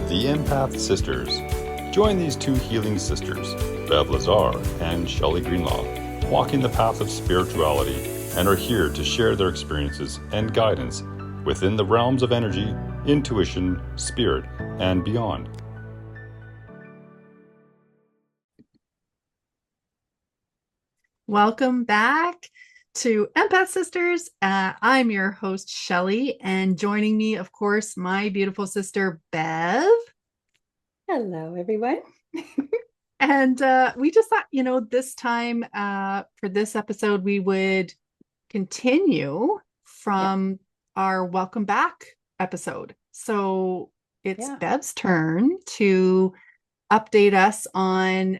the Empath Sisters. Join these two healing sisters, Bev Lazar and Shelly Greenlaw, walking the path of spirituality and are here to share their experiences and guidance within the realms of energy, intuition, spirit, and beyond. Welcome back to Empath Sisters. I'm your host, Shelly, and joining me, of course, my beautiful sister, Bev. Hello, everyone. And we just thought, this time for this episode, we would continue from our welcome back episode. So it's Bev's turn to update us on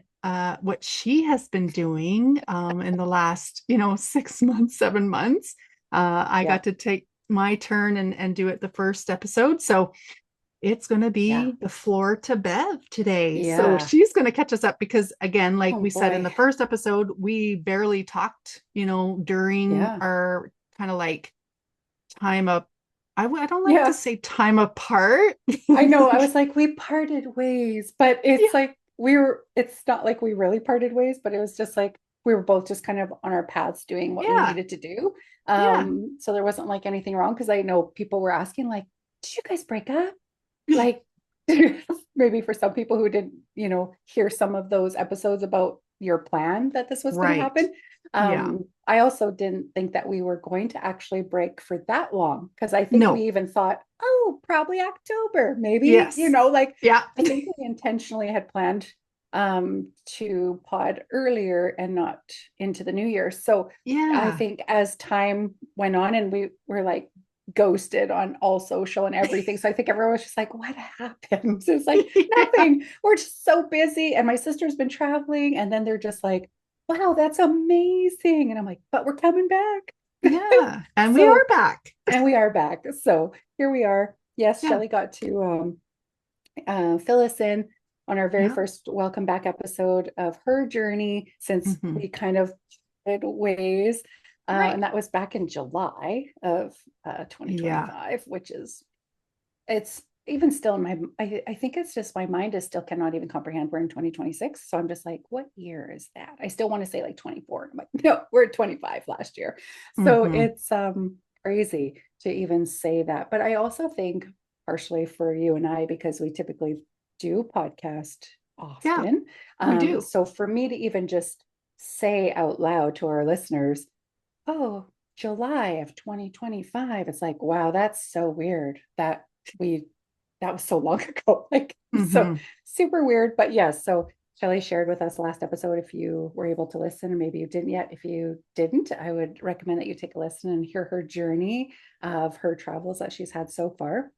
what she has been doing in the last 6 months, 7 months. I got to take my turn and do it the first episode, so it's going to be the floor to Bev today. So she's going to catch us up because, again, like we said in the first episode, we barely talked during our kind of like time up. I don't like to say time apart. I know. I was like, we parted ways, but it's like it's not like we really parted ways, but it was just like we were both just kind of on our paths doing what we needed to do. So there wasn't like anything wrong, because I know people were asking, like, did you guys break up? Like, maybe for some people who didn't, hear some of those episodes about your plan that this was going to happen. I also didn't think that we were going to actually break for that long, because I think we even thought, oh, probably October, maybe, I think we intentionally had planned to pod earlier and not into the new year. So I think as time went on and we were like ghosted on all social and everything, so I think everyone was just like, what happened? So it's like nothing, we're just so busy, and my sister's been traveling, and then they're just like, wow, that's amazing. And I'm like, but we're coming back. And we are back. And we are back. So here we are. Yes, Shelly got to fill us in on our very first welcome back episode of her journey since we kind of parted ways. And that was back in July of 2025, which is, it's even still in my, I think it's just my mind is still cannot even comprehend we're in 2026. So I'm just like, what year is that? I still want to say like 24. I'm like, no, we're at 25 last year. So it's crazy to even say that. But I also think partially for you and I, because we typically do podcast often. We do. So for me to even just say out loud to our listeners, oh, July of 2025, it's like, wow, that's so weird that was so long ago. Like, so super weird. But yes, so Shelly shared with us last episode, if you were able to listen, and maybe you didn't yet. If you didn't, I would recommend that you take a listen and hear her journey of her travels that she's had so far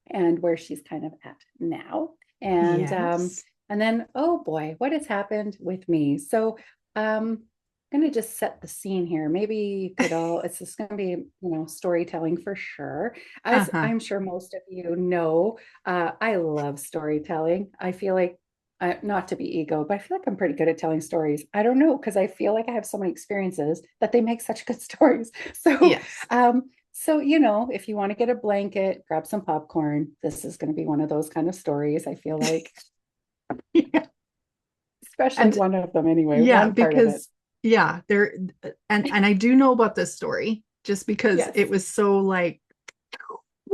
and where she's kind of at now. And and then, oh boy, what has happened with me. So I'm going to just set the scene here. Maybe you could all, it's just going to be, storytelling for sure. As I'm sure most of you know, I love storytelling. I feel like, not to be ego, but I feel like I'm pretty good at telling stories. I don't know, because I feel like I have so many experiences that they make such good stories. So, so, if you want to get a blanket, grab some popcorn, this is going to be one of those kind of stories. I feel like, especially one of them anyway. Because there, and I do know about this story just because it was so like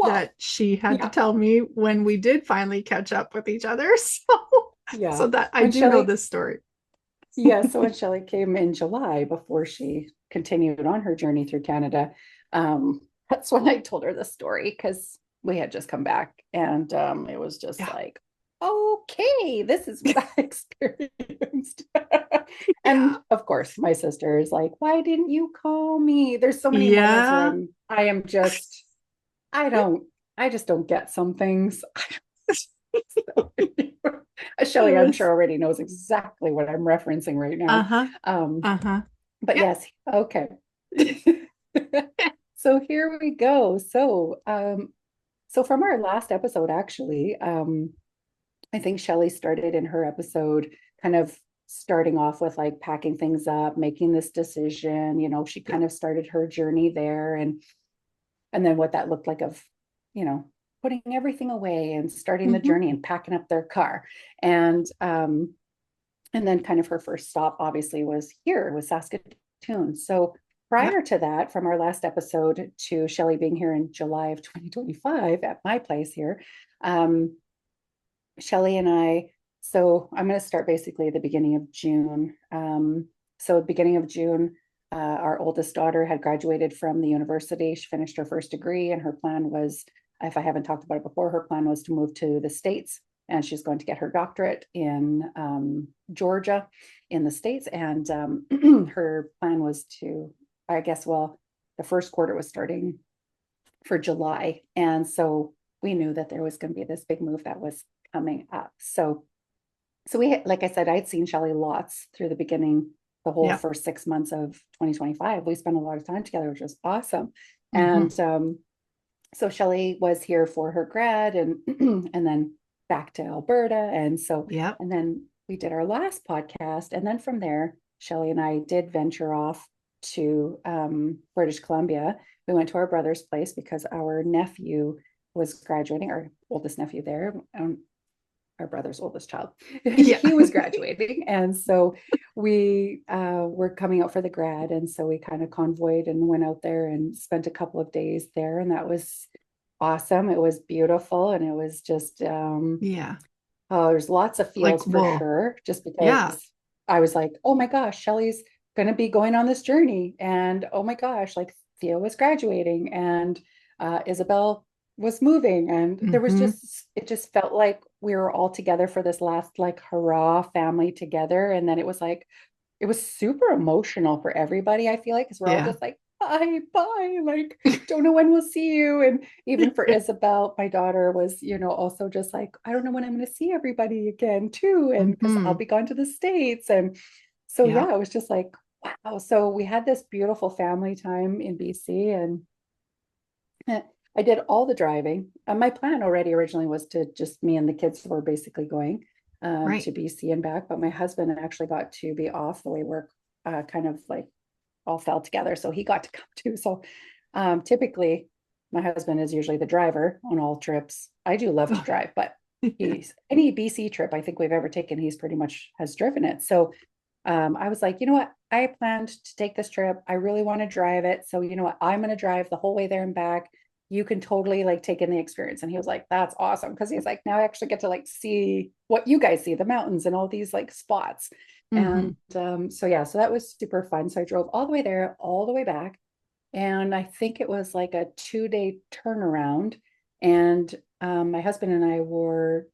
that she had to tell me when we did finally catch up with each other. So that I do know this story. So when Shelly came in July, before she continued on her journey through Canada, that's when I told her the story, because we had just come back, and it was just like, okay, this is what I experienced. And of course, my sister is like, why didn't you call me? There's so many moments where I just don't get some things. Shelly, I'm sure already knows exactly what I'm referencing right now. But yes, okay. So here we go. So from our last episode, actually, I think Shelly started in her episode kind of starting off with like packing things up, making this decision. She kind of started her journey there, and then what that looked like of, putting everything away and starting the Mm-hmm. journey and packing up their car. And then kind of her first stop obviously was Saskatoon. So Yep. prior to that, from our last episode to Shelly being here in July of 2025 at my place here, Shelly and I, so I'm going to start basically at the beginning of June. So beginning of June, our oldest daughter had graduated from the university. She finished her first degree, and her plan was, if I haven't talked about it before, her plan was to move to the States, and she's going to get her doctorate in Georgia in the States. And her plan was to, I guess, well, the first quarter was starting for July. And so we knew that there was going to be this big move that was coming up. So we, like I said, I'd seen Shelly lots through the beginning, the whole Yep. first 6 months of 2025. We spent a lot of time together, which was awesome. Mm-hmm. And so Shelly was here for her grad and and then back to Alberta. Yep. And then we did our last podcast. And then from there, Shelly and I did venture off to British Columbia. We went to our brother's place because our nephew was graduating, our oldest nephew there, our brother's oldest child. Yeah. He was graduating. And so we were coming out for the grad. And so we kind of convoyed and went out there and spent a couple of days there. And that was awesome. It was beautiful. And it was just, Yeah. there's lots of Like, feels for whoa. sure, just Yeah. because I was like, oh my gosh, Shelly's going to be going on this journey. And oh my gosh, like Theo was graduating and Isabel was moving. And there was Mm-hmm. it just felt like we were all together for this last like hurrah family together. And then it was like, it was super emotional for everybody, I feel like, because we're all Yeah. just like, bye, bye, like, don't know when we'll see you. And even for Isabel, my daughter was, also just like, I don't know when I'm going to see everybody again, too. And because I'll Mm-hmm. be gone to the States. And so, Yeah. yeah, it was just like, wow. So we had this beautiful family time in BC, and I did all the driving. My plan already originally was to just me and the kids were basically going Right. to BC and back, but my husband actually got to be off the way work kind of like all fell together. So he got to come too. So typically my husband is usually the driver on all trips. I do love to drive, but he's any BC trip I think we've ever taken, he's pretty much has driven it. So I was like, you know what? I planned to take this trip. I really want to drive it. So you know what? I'm going to drive the whole way there and back. You can totally like take in the experience. And he was like, that's awesome. Cause he's like, now I actually get to like see what you guys see, the mountains and all these like spots. Mm-hmm. And so yeah, so that was super fun. So I drove all the way there, all the way back. And I think it was like a 2-day turnaround. And my husband and I were,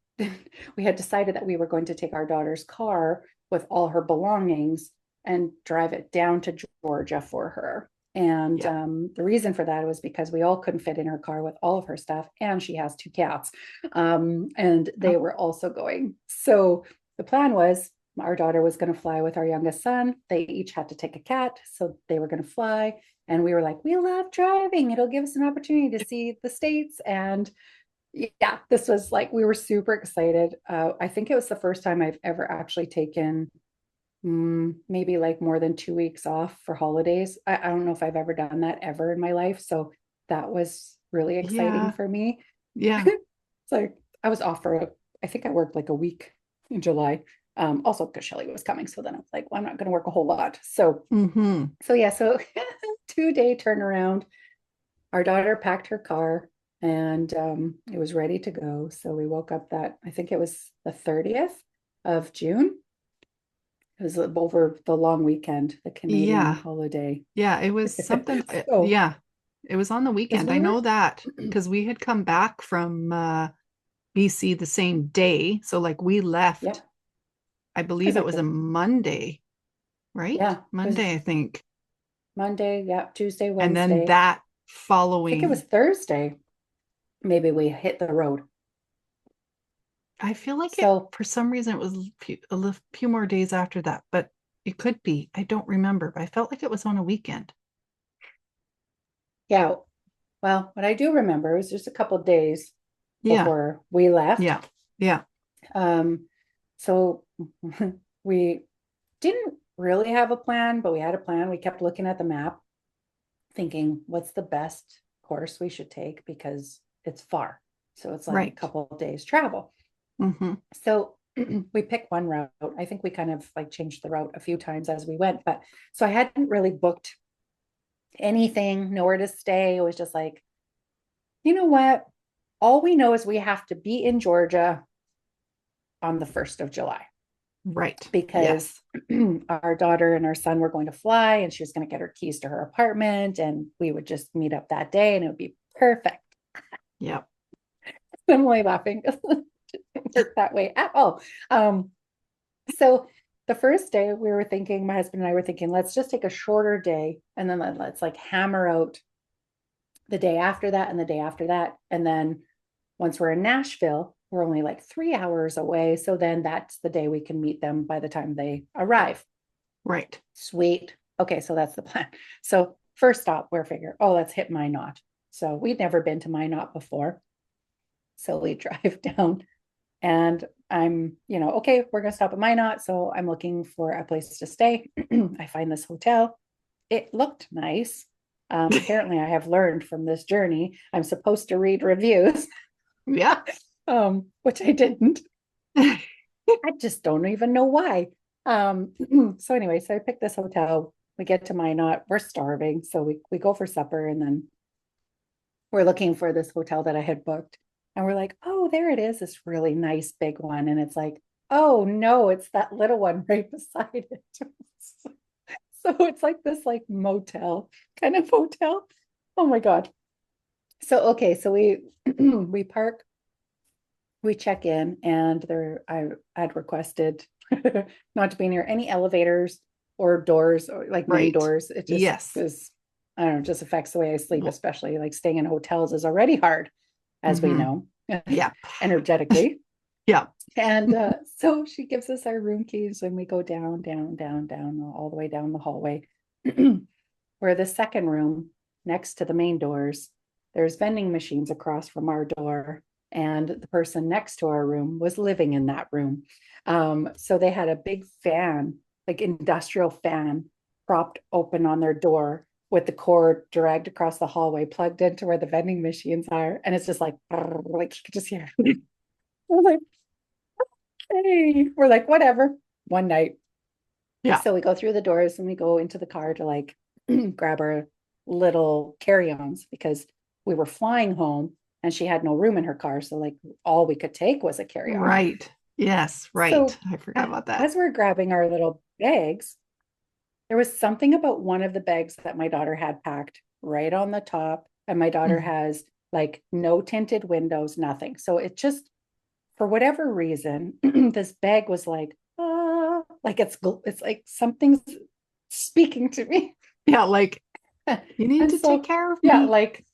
we had decided that we were going to take our daughter's car with all her belongings and drive it down to Georgia for her. And Yeah. the reason for that was because we all couldn't fit in her car with all of her stuff, and she has 2 cats, and they Oh, were also going. So the plan was our daughter was going to fly with our youngest son. They each had to take a cat, so they were going to fly. And we were like, we love driving. It'll give us an opportunity to see the States. And yeah, this was like, we were super excited. I think it was the first time I've ever actually taken maybe like more than 2 weeks off for holidays. I don't know if I've ever done that ever in my life. So that was really exciting yeah. for me. Yeah. It's like I was off for, I think I worked like a week in July. Also because Shelly was coming. So then I was like, well, I'm not going to work a whole lot. Mm-hmm. So yeah, so 2-day turnaround. Our daughter packed her car and it was ready to go. So we woke up I think it was the 30th of June. It was over the long weekend, the Canadian Yeah. holiday. Yeah. It was something. So, Yeah. It was on the because weekend. I we were, know that because we had come back from BC the same day. So like we yeah, left, it I was believe it like was a the, Monday, right? yeah, it was Monday, I think. Monday, yeah, Tuesday, And then Wednesday. that I think it was following, Thursday. Maybe we hit the road. I feel like it, So, for some reason, it was a few more days after that, but it could be. I don't remember, but I felt like it was on a weekend. yeah, well, what I do remember is just a couple of days Yeah. before we left. Yeah. Yeah. Um, so we didn't really have a plan, but we had a plan. We kept looking at the map, thinking, what's the best course we should take because it's far. So it's like Right. a couple of days travel. Mm-hmm. So we picked one route. I think we kind of like changed the route a few times as we went, but so I hadn't really booked anything, nowhere to stay. It was just like, you know what? All we know is we have to be in Georgia on the 1st of July Right. because our daughter and our son were going to fly and she was going to get her keys to her apartment and we would just meet up that day and it would be perfect. Yep. I'm only laughing. It didn't work that way at all. So the first day we were thinking, my husband and I were thinking, let's just take a shorter day and then let's like hammer out the day after that and the day after that. And then once we're in Nashville, we're only like 3 hours away. So then that's the day we can meet them by the time they arrive. Right. Sweet. Okay, so that's the plan. So first stop, we're figuring, oh, let's hit Minot. So we'd never been to Minot before. So we drive down and I'm, okay, we're going to stop at Minot. So I'm looking for a place to stay. I find this hotel. It looked nice. Apparently, I have learned from this journey, I'm supposed to read reviews, Yeah. which I didn't. I just don't even know why. So anyway, so I picked this hotel. We get to Minot. We're starving. So we go for supper and then we're looking for this hotel that I had booked. And we're like, oh, there it is, this really nice big one. And it's like, oh no, it's that little one right beside it. So it's like this like motel kind of hotel. Oh my God. So okay, so we we park, we check in, and I had requested not to be near any elevators or doors or like main Right. doors. It just Yes. is, I don't know, just affects the way I sleep, especially like staying in hotels is already hard, as we know, Yeah. energetically. Yeah. And so she gives us our room keys and we go down, down, down, down, all the way down the hallway. Where the second room next to the main doors, there's vending machines across from our door. And the person next to our room was living in that room. So they had a big fan, like industrial fan, propped open on their door with the cord dragged across the hallway, plugged into where the vending machines are. And it's just like you could just hear. We're like, hey, we're like, whatever. One night. Yeah. So we go through the doors and we go into the car to like grab our little carry-ons because we were flying home and she had no room in her car. So like all we could take was a carry-on. Right. Yes. Right. So I forgot about that. as we're grabbing our little bags, there was something about one of the bags that my daughter had packed right on the top. And my daughter has like no tinted windows, nothing. So it just, for whatever reason, this bag was like it's like something's speaking to me. Yeah. Like, you need And to so, take care of yeah, me. like,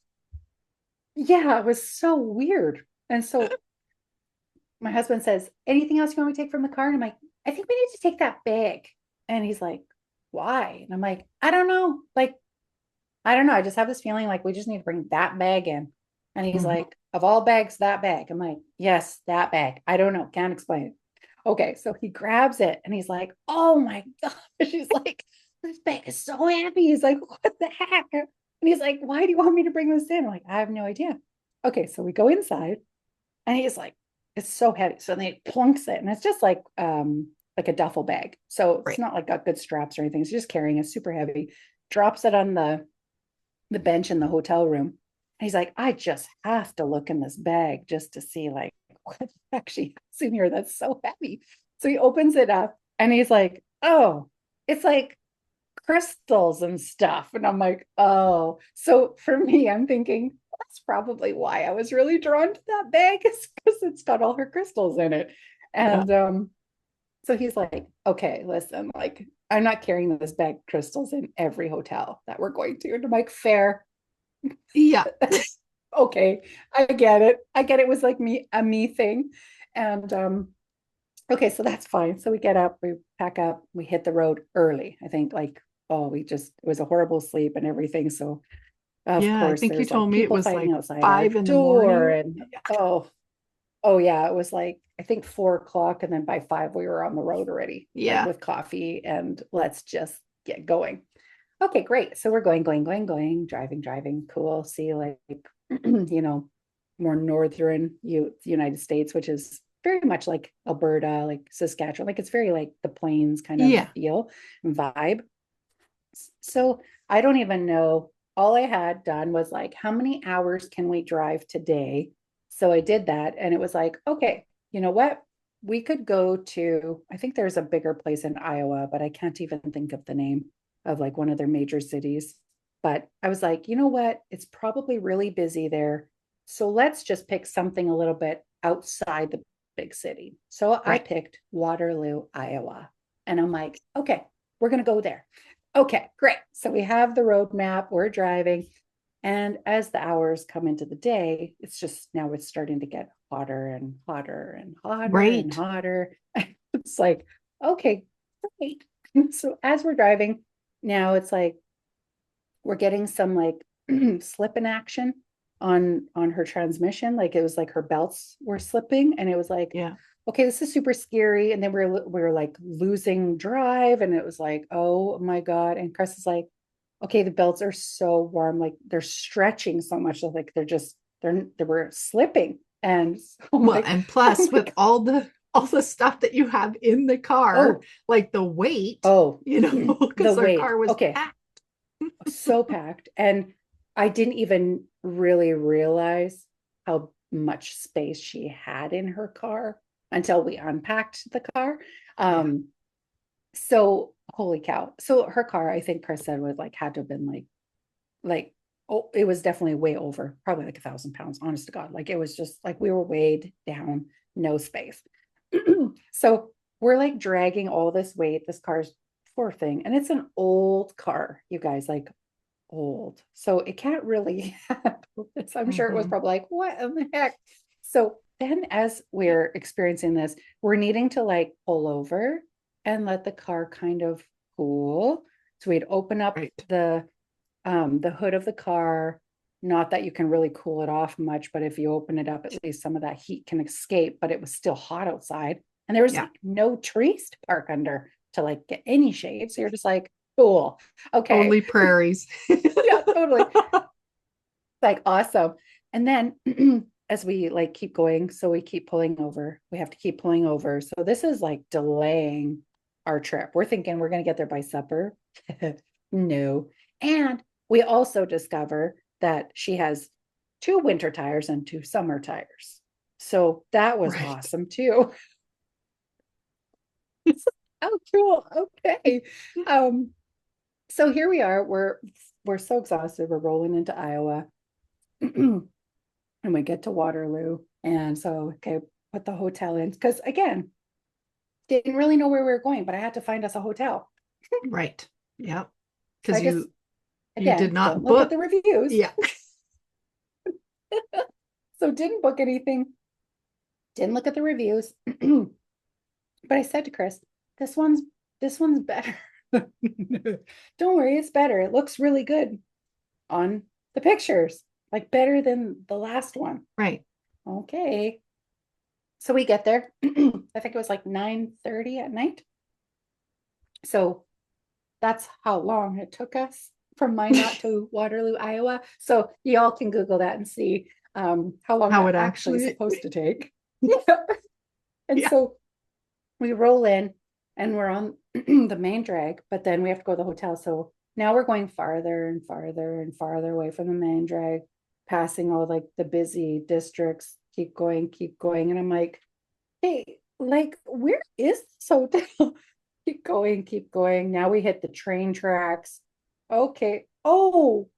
yeah, it was so weird. And so my husband says, anything else you want me to take from the car? And I'm like, I think we need to take that bag. And he's like, why? And I'm like, I don't know. Like, I don't know. I just have this feeling like we just need to bring that bag in. And he's like, of all bags, that bag. I'm like, yes, that bag. I don't know. Can't explain it. Okay. So he grabs it and he's like, oh my gosh. He's like, this bag is so heavy. He's like, what the heck? And he's like, why do you want me to bring this in? I'm like, I have no idea. Okay. So we go inside and he's like, it's so heavy. So then he plunks it and it's just like a duffel bag. So it's not like got good straps or anything. It's just carrying it super heavy, drops it on the bench in the hotel room. And he's like, I just have to look in this bag just to see like what actually has in here that's so heavy. So he opens it up and he's like, oh, it's like crystals and stuff. And I'm like, oh. So for me, I'm thinking, that's probably why I was really drawn to that bag, is because it's got all her crystals in it. And so he's like, okay, listen, like, I'm not carrying this bag of crystals in every hotel that we're going to. And I'm like, fair. Yeah. Okay, I get it. It was like a me thing. And okay, so that's fine. So we get up, we pack up, we hit the road early. I think like, it was a horrible sleep and everything. So of I course think you there's like told me it people was fighting like outside our 5 in the door morning. and oh yeah, it was like I think 4 o'clock. And then by 5 we were on the road already, like with coffee and let's just get going. Okay, great. So we're going, driving, cool. See, like, more northern United States, which is very much like Alberta, like Saskatchewan, like it's very like the plains kind of feel and vibe. So I don't even know. All I had done was like, how many hours can we drive today? So I did that, and it was like, okay, you know what? We could go to, I think there's a bigger place in Iowa, but I can't even think of the name of like one of their major cities. But I was like, you know what? It's probably really busy there. So let's just pick something a little bit outside the big city. So I picked Waterloo, Iowa. And I'm like, okay, we're going to go there. Okay, great. So we have the road map, we're driving. And as the hours come into the day, it's just now it's starting to get hotter and hotter and hotter and hotter. It's like, okay, great. So as we're driving, now it's like we're getting some like slipping action on her transmission. Like it was like her belts were slipping, and it was like, okay, this is super scary. And then we're like losing drive, and it was like, oh my God. And Chris is like, okay, the belts are so warm, like they're stretching so much, like they were slipping. And and plus with all the stuff that you have in the car, like the weight, because our car was packed. So packed. And I didn't even really realize how much space she had in her car until we unpacked the car. So holy cow. So her car, I think Chris said, was like had to have been like oh, it was definitely way over, probably like 1,000 pounds, honest to God. Like it was just like we were weighed down, no space. So we're like dragging all this weight, this car's poor thing. And it's an old car, you guys, like old. So it can't really handle this. I'm sure it was probably like, what in the heck? So then as we're experiencing this, we're needing to like pull over and let the car kind of cool. So we'd open up the hood of the car. Not that you can really cool it off much, but if you open it up, at least some of that heat can escape. But it was still hot outside, and there was like no trees to park under to like get any shade. So you're just like, cool, okay, only prairies. Yeah, totally. Like awesome. And then as we like keep going, so we keep pulling over. We have to keep pulling over. So this is like delaying our trip. We're thinking we're going to get there by supper. No. And we also discover that she has 2 winter tires and 2 summer tires. So that was awesome too. Oh, cool. Okay. So here we are. We're so exhausted. We're rolling into Iowa. And we get to Waterloo. And so, okay, put the hotel in. Because again, didn't really know where we were going, but I had to find us a hotel. Right. Yeah. Because so you did not don't book. look at the reviews. Yeah. So didn't book anything. Didn't look at the reviews. But I said to Chris, this one's better. Don't worry, it's better. It looks really good on the pictures, like better than the last one. Right. Okay. So we get there. I think it was like 9:30 at night. So that's how long it took us from Minot to Waterloo, Iowa. So y'all can Google that and see how long it actually is supposed to take. And so we roll in and we're on the main drag, but then we have to go to the hotel. So now we're going farther and farther and farther away from the main drag, passing all like the busy districts, keep going. And I'm like, hey, like, where is this hotel? Keep going. Now we hit the train tracks. Okay. Oh,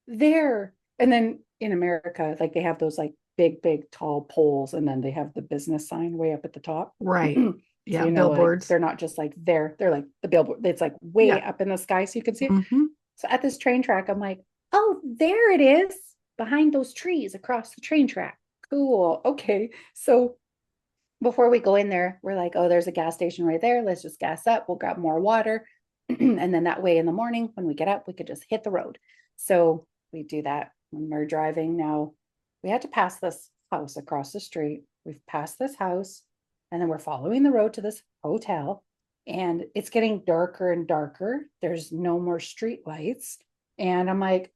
there. And then in America, like they have those like big, tall poles, and then they have the business sign way up at the top. Right. Yeah, so, billboards. Like, they're not just like there. They're like the billboard. It's like way up in the sky, so you can see it. So at this train track, I'm like, oh, there it is, behind those trees across the train track. Cool. Okay. So before we go in there, we're like, oh, there's a gas station right there. Let's just gas up. We'll grab more water. And then that way in the morning, when we get up, we could just hit the road. So we do that when we're driving. Now we had to pass this house across the street. We've passed this house, and then we're following the road to this hotel, and it's getting darker and darker. There's no more street lights. And I'm like,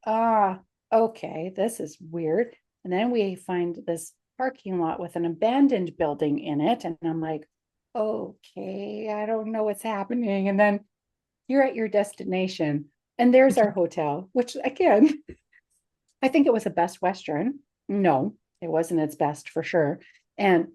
okay, this is weird. And then we find this parking lot with an abandoned building in it. And I'm like, okay, I don't know what's happening. And then you're at your destination, and there's our hotel, which again, I think it was a Best Western. No, it wasn't its best for sure. And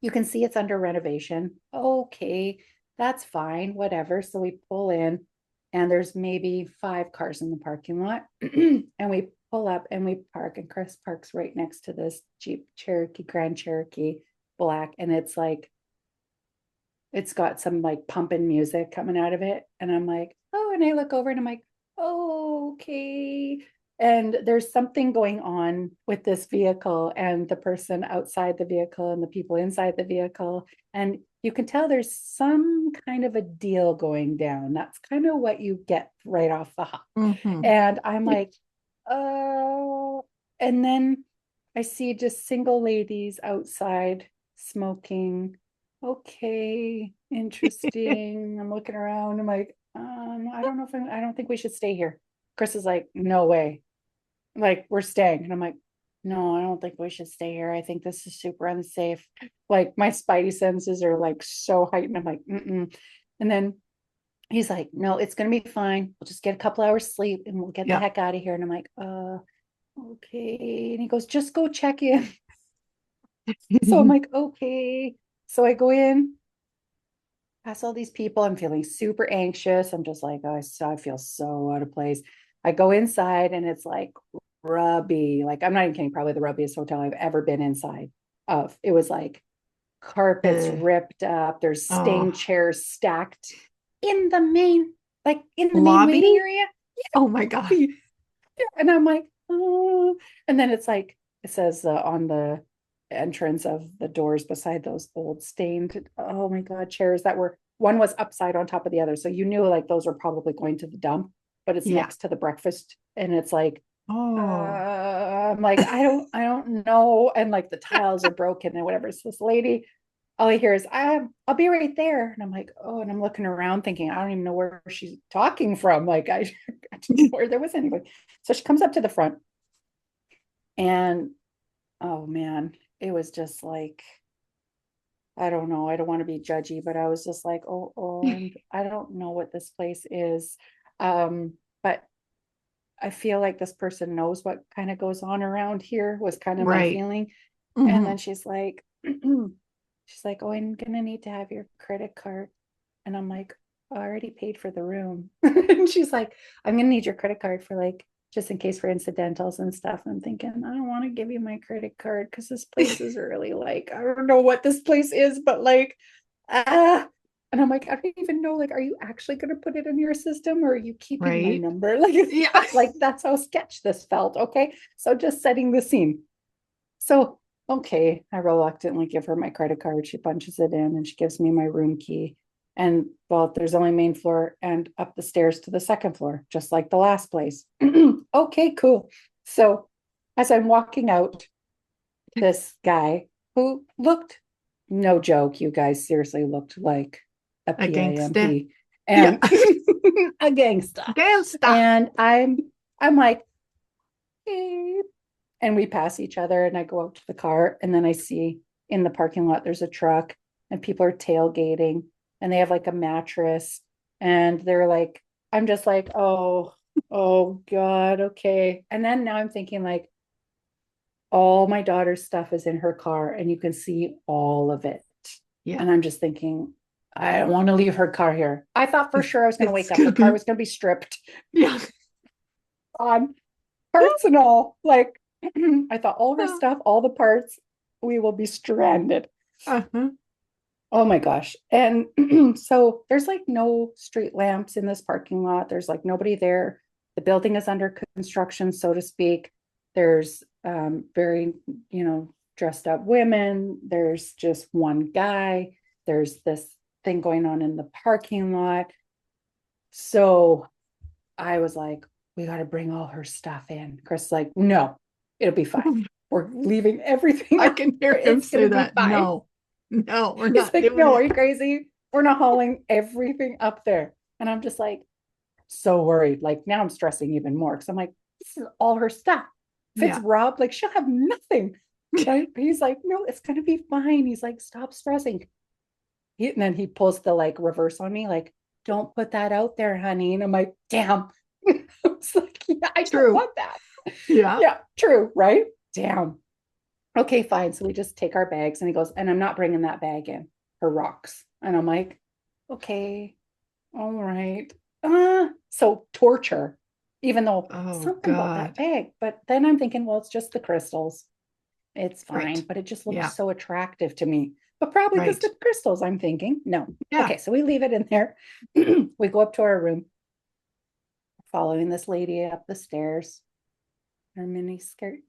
you can see it's under renovation. Okay, that's fine, whatever. So we pull in, and there's maybe 5 cars in the parking lot. And we pull up and we park, and Chris parks right next to this Jeep Cherokee, Grand Cherokee Black. And it's like, it's got some like pumping music coming out of it. And I'm like, oh, and I look over and I'm like, oh, okay. And there's something going on with this vehicle and the person outside the vehicle and the people inside the vehicle. And you can tell there's some kind of a deal going down. That's kind of what you get right off the hop. And I'm like, oh, and then I see just single ladies outside smoking. Okay, interesting. I'm looking around. I'm like, I don't know if I don't think we should stay here. Chris is like, no way. Like, we're staying. And I'm like, no, I don't think we should stay here. I think this is super unsafe. Like, my spidey senses are like so heightened. I'm like, mm-mm. And then he's like, no, it's gonna be fine. We'll just get a couple hours sleep and we'll get the heck out of here. And I'm like, okay. And he goes, just go check in. So I'm like, okay. So I go in, pass all these people. I'm feeling super anxious. I'm just like, oh, I feel so out of place. I go inside and it's like rubby. Like, I'm not even kidding, probably the rubbiest hotel I've ever been inside of. It was like carpets ripped up. There's stained chairs stacked in the main, like in the main waiting area. Oh my God. And I'm like, oh. And then it's like, it says on the entrance of the doors beside those old stained, oh my God, chairs that were, one was upside on top of the other. So you knew like those were probably going to the dump, but it's next to the breakfast. And it's like, I'm like, I don't know. And like the tiles are broken and whatever. So this lady, all I hear is, I'll be right there. And I'm like, oh, and I'm looking around thinking, I don't even know where she's talking from. Like, I didn't know where there was anybody. So she comes up to the front and, oh man, it was just like, I don't know. I don't want to be judgy, but I was just like, oh, I don't know what this place is. But I feel like this person knows what kind of goes on around here, was kind of my feeling. And then she's like, oh, I'm gonna need to have your credit card. And I'm like, I already paid for the room. And she's like, I'm gonna need your credit card for like, just in case for incidentals and stuff. And I'm thinking, I don't want to give you my credit card because this place is really like, I don't know what this place is, but like, and I'm like, I don't even know, like, are you actually going to put it in your system or are you keeping my number? Like, like that's how sketch this felt. Okay. So just setting the scene. So, okay, I reluctantly give her my credit card. She punches it in and she gives me my room key. And well, there's only main floor and up the stairs to the second floor, just like the last place. Okay, cool. So as I'm walking out, this guy who looked, no joke, you guys seriously looked like a PIMP and a gangsta. And I'm like, hey. And we pass each other and I go out to the car and then I see in the parking lot, there's a truck and people are tailgating and they have like a mattress and they're like, I'm just like, oh God, okay. And then now I'm thinking like, all my daughter's stuff is in her car and you can see all of it. And I'm just thinking, I don't want to leave her car here. I thought for sure I was going to wake up. Her car was going to be stripped. On personal, like I thought all her stuff, all the parts, we will be stranded. Oh my gosh. And so there's like no street lamps in this parking lot. There's like nobody there. The building is under construction, so to speak. There's very, dressed up women. There's just one guy. There's this thing going on in the parking lot. So I was like, we got to bring all her stuff in. Chris is like, no, it'll be fine. We're leaving everything. I can hear him say that. No, we're not. Like, no, are you crazy? We're not hauling everything up there. And I'm just like, so worried. Like now I'm stressing even more because I'm like, this is all her stuff. If it's Yeah. Rob, like she'll have nothing. Right? But he's like, no, it's gonna be fine. He's like, stop stressing. And then he pulls the like reverse on me, like, don't put that out there, honey. And I'm like, damn. I was like, yeah, I don't True. want that. Yeah. Yeah, true, right? Damn. Okay, fine. So we just take our bags and he goes, and I'm not bringing that bag in, her rocks. And I'm like, okay, all right. So torture, even though Oh something about that God. bag. But then I'm thinking, well, it's just the crystals. It's fine, Right. but it just Yeah. looks so attractive to me. But probably because Right. the crystals, I'm thinking. No. Yeah. Okay, so we leave it in there. We go up to our room, following this lady up the stairs, her mini skirt.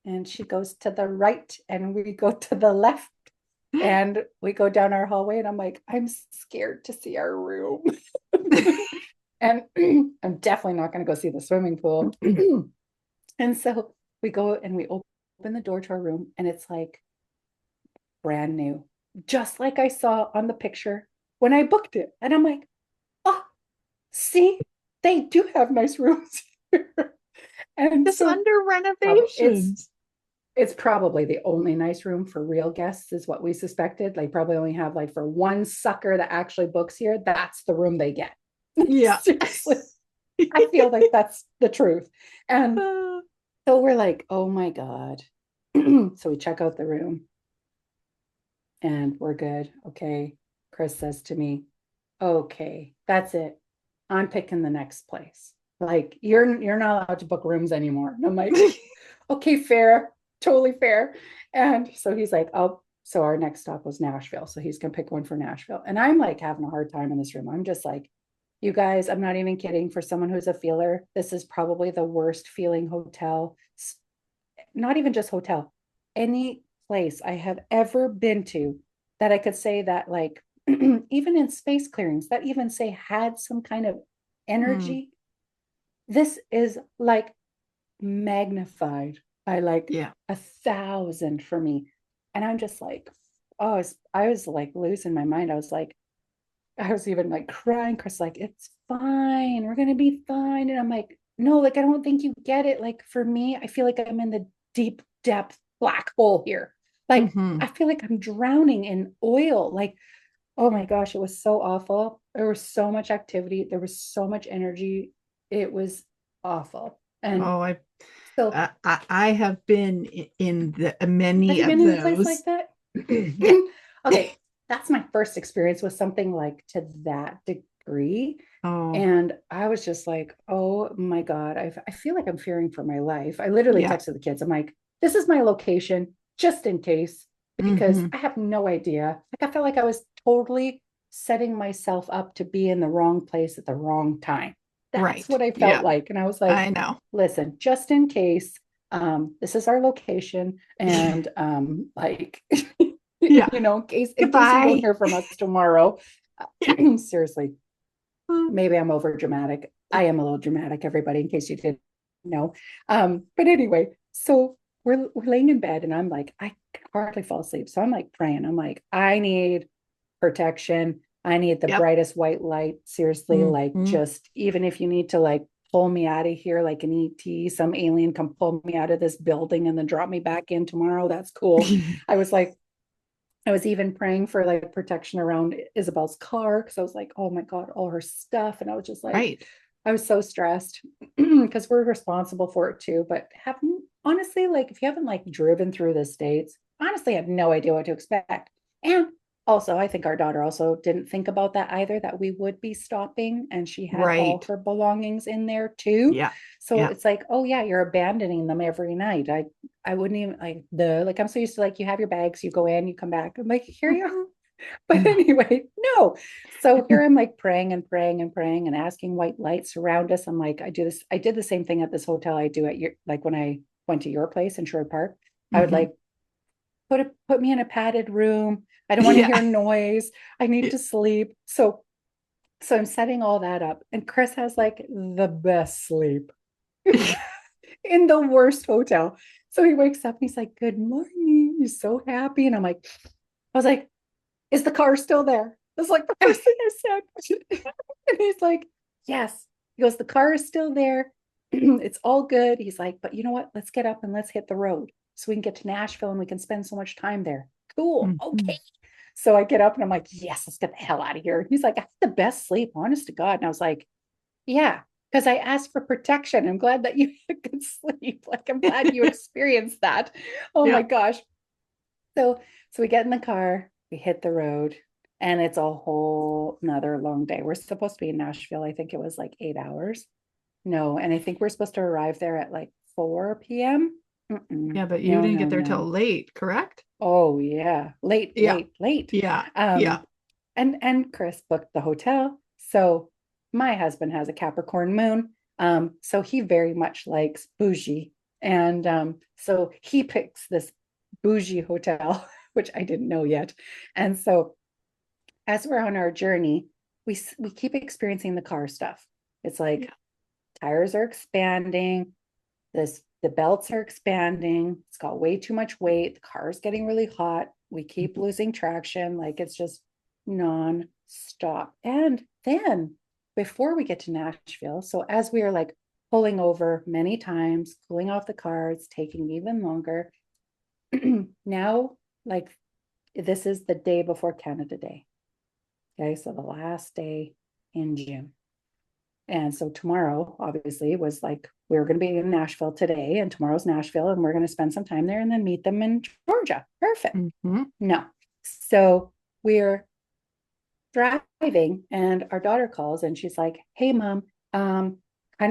And she goes to the right, and we go to the left. And we go down our hallway, and I'm like, I'm scared to see our room. And I'm definitely not going to go see the swimming pool. And so we go and we open the door to our room, and it's like brand new, just like I saw on the picture when I booked it. And I'm like, oh, see, they do have nice rooms here. And Just so under it's renovations. it's probably the only nice room for real guests, is what we suspected. Like, probably only have like for one sucker that actually books here, that's the room they get. Yeah. Seriously, I feel like that's the truth. And Uh, so we're like, oh my God. So we check out the room and we're good. Okay. Chris says to me, okay, that's it. I'm picking the next place. Like, you're not allowed to book rooms anymore. And I'm like, okay, fair, totally fair. And so he's like, oh, so our next stop was Nashville. So he's gonna pick one for Nashville. And I'm like having a hard time in this room. I'm just like, you guys, I'm not even kidding. For someone who's a feeler, this is probably the worst feeling hotel. Not even just hotel, any place I have ever been to that I could say that, like, even in space clearings, that even say had some kind of mm, energy. This is like magnified by like yeah. 1,000 for me. And I'm just like, oh, I was like losing my mind. I was even like crying. Chris, like, it's fine. We're gonna be fine. And I'm like, no, like, I don't think you get it. Like, for me, I feel like I'm in the deep depth black hole here. Like, Hmm. I feel like I'm drowning in oil. Like, oh my gosh, it was so awful. There was so much activity. There was so much energy. It was awful. And Oh, so, I have been in the have many you of been in a place those. like that? Yeah. Okay, that's my first experience with something like to that degree. Oh, And I was just like, oh my God, I feel like I'm fearing for my life. I literally yeah. texted the kids. I'm like, this is my location just in case, because Hmm. I have no idea. Like, I felt like I was totally setting myself up to be in the wrong place at the wrong time. That's Right. what I felt Yeah. like. And I was like, I know. listen, just in case, this is our location. And like, Yeah. in case you don't Goodbye. hear from us tomorrow. Yeah. Seriously, maybe I'm over dramatic. I am a little dramatic, everybody, in case you didn't know. But anyway, so we're laying in bed, and I'm like, I can hardly fall asleep. So I'm like praying. I'm like, I need protection. I need the Yep. brightest white light. Seriously, like, Hmm. just even if you need to like pull me out of here like an ET, some alien come pull me out of this building and then drop me back in tomorrow. That's cool. I was like, I was even praying for like protection around Isabel's car, because I was like, oh my God, all her stuff. And I was just like, Right. I was so stressed because we're responsible for it too. But haven't honestly, like, if you haven't like driven through the States, honestly, I had no idea what to expect. And also, I think our daughter also didn't think about that either, that we would be stopping, and she had all Right. her belongings in there too. Yeah. So Yeah. it's like, oh yeah, you're abandoning them every night. I wouldn't even like I'm so used to, like, you have your bags, you go in, you come back. I'm like, here you are. But No. anyway, no. So here I'm like praying and praying and praying and asking white lights around us. I'm like, I did the same thing at this hotel I do at your, like when I went to your place in Sherwood Park. I would Hmm. like put me in a padded room. I don't want to Yeah. hear noise. I need to sleep. So I'm setting all that up. And Chris has like the best sleep in the worst hotel. So he wakes up and he's like, good morning. He's so happy. And I was like, is the car still there? That's like the first thing I said. And he's like, yes. He goes, the car is still there. It's all good. He's like, but you know what? Let's get up and let's hit the road so we can get to Nashville and we can spend so much time there. Cool. Mhm. Okay. So I get up and I'm like, yes, let's get the hell out of here. He's like, I had the best sleep, honest to God. And I was like, yeah, because I asked for protection. I'm glad that you had a good sleep. Like, I'm glad you experienced that. Oh my Yeah. gosh. So we get in the car, we hit the road, and it's a whole another long day. We're supposed to be in Nashville. I think it was like 8 hours. No, and I think we're supposed to arrive there at like 4 p.m. Yeah, but you No, didn't get no, there till no. late, correct? Oh yeah. Late, Yeah. late, late. Yeah. Um, Yeah. and Chris booked the hotel. So my husband has a Capricorn moon. So he very much likes bougie. And so he picks this bougie hotel, which I didn't know yet. And so as we're on our journey, we keep experiencing the car stuff. It's like Yeah. tires are expanding, the belts are expanding, it's got way too much weight, the car's getting really hot, we keep Mhm. losing traction, like it's just non-stop. And then before we get to Nashville, so as we are like pulling over many times, cooling off the car, it's taking even longer. Now, like this is the day before Canada Day. Okay, so the last day in June. And so tomorrow, obviously, was like we were going to be in Nashville today, and tomorrow's Nashville, and we're going to spend some time there and then meet them in Georgia. Perfect. Mhm. No. So we're driving, and our daughter calls and she's like, hey, mom, kind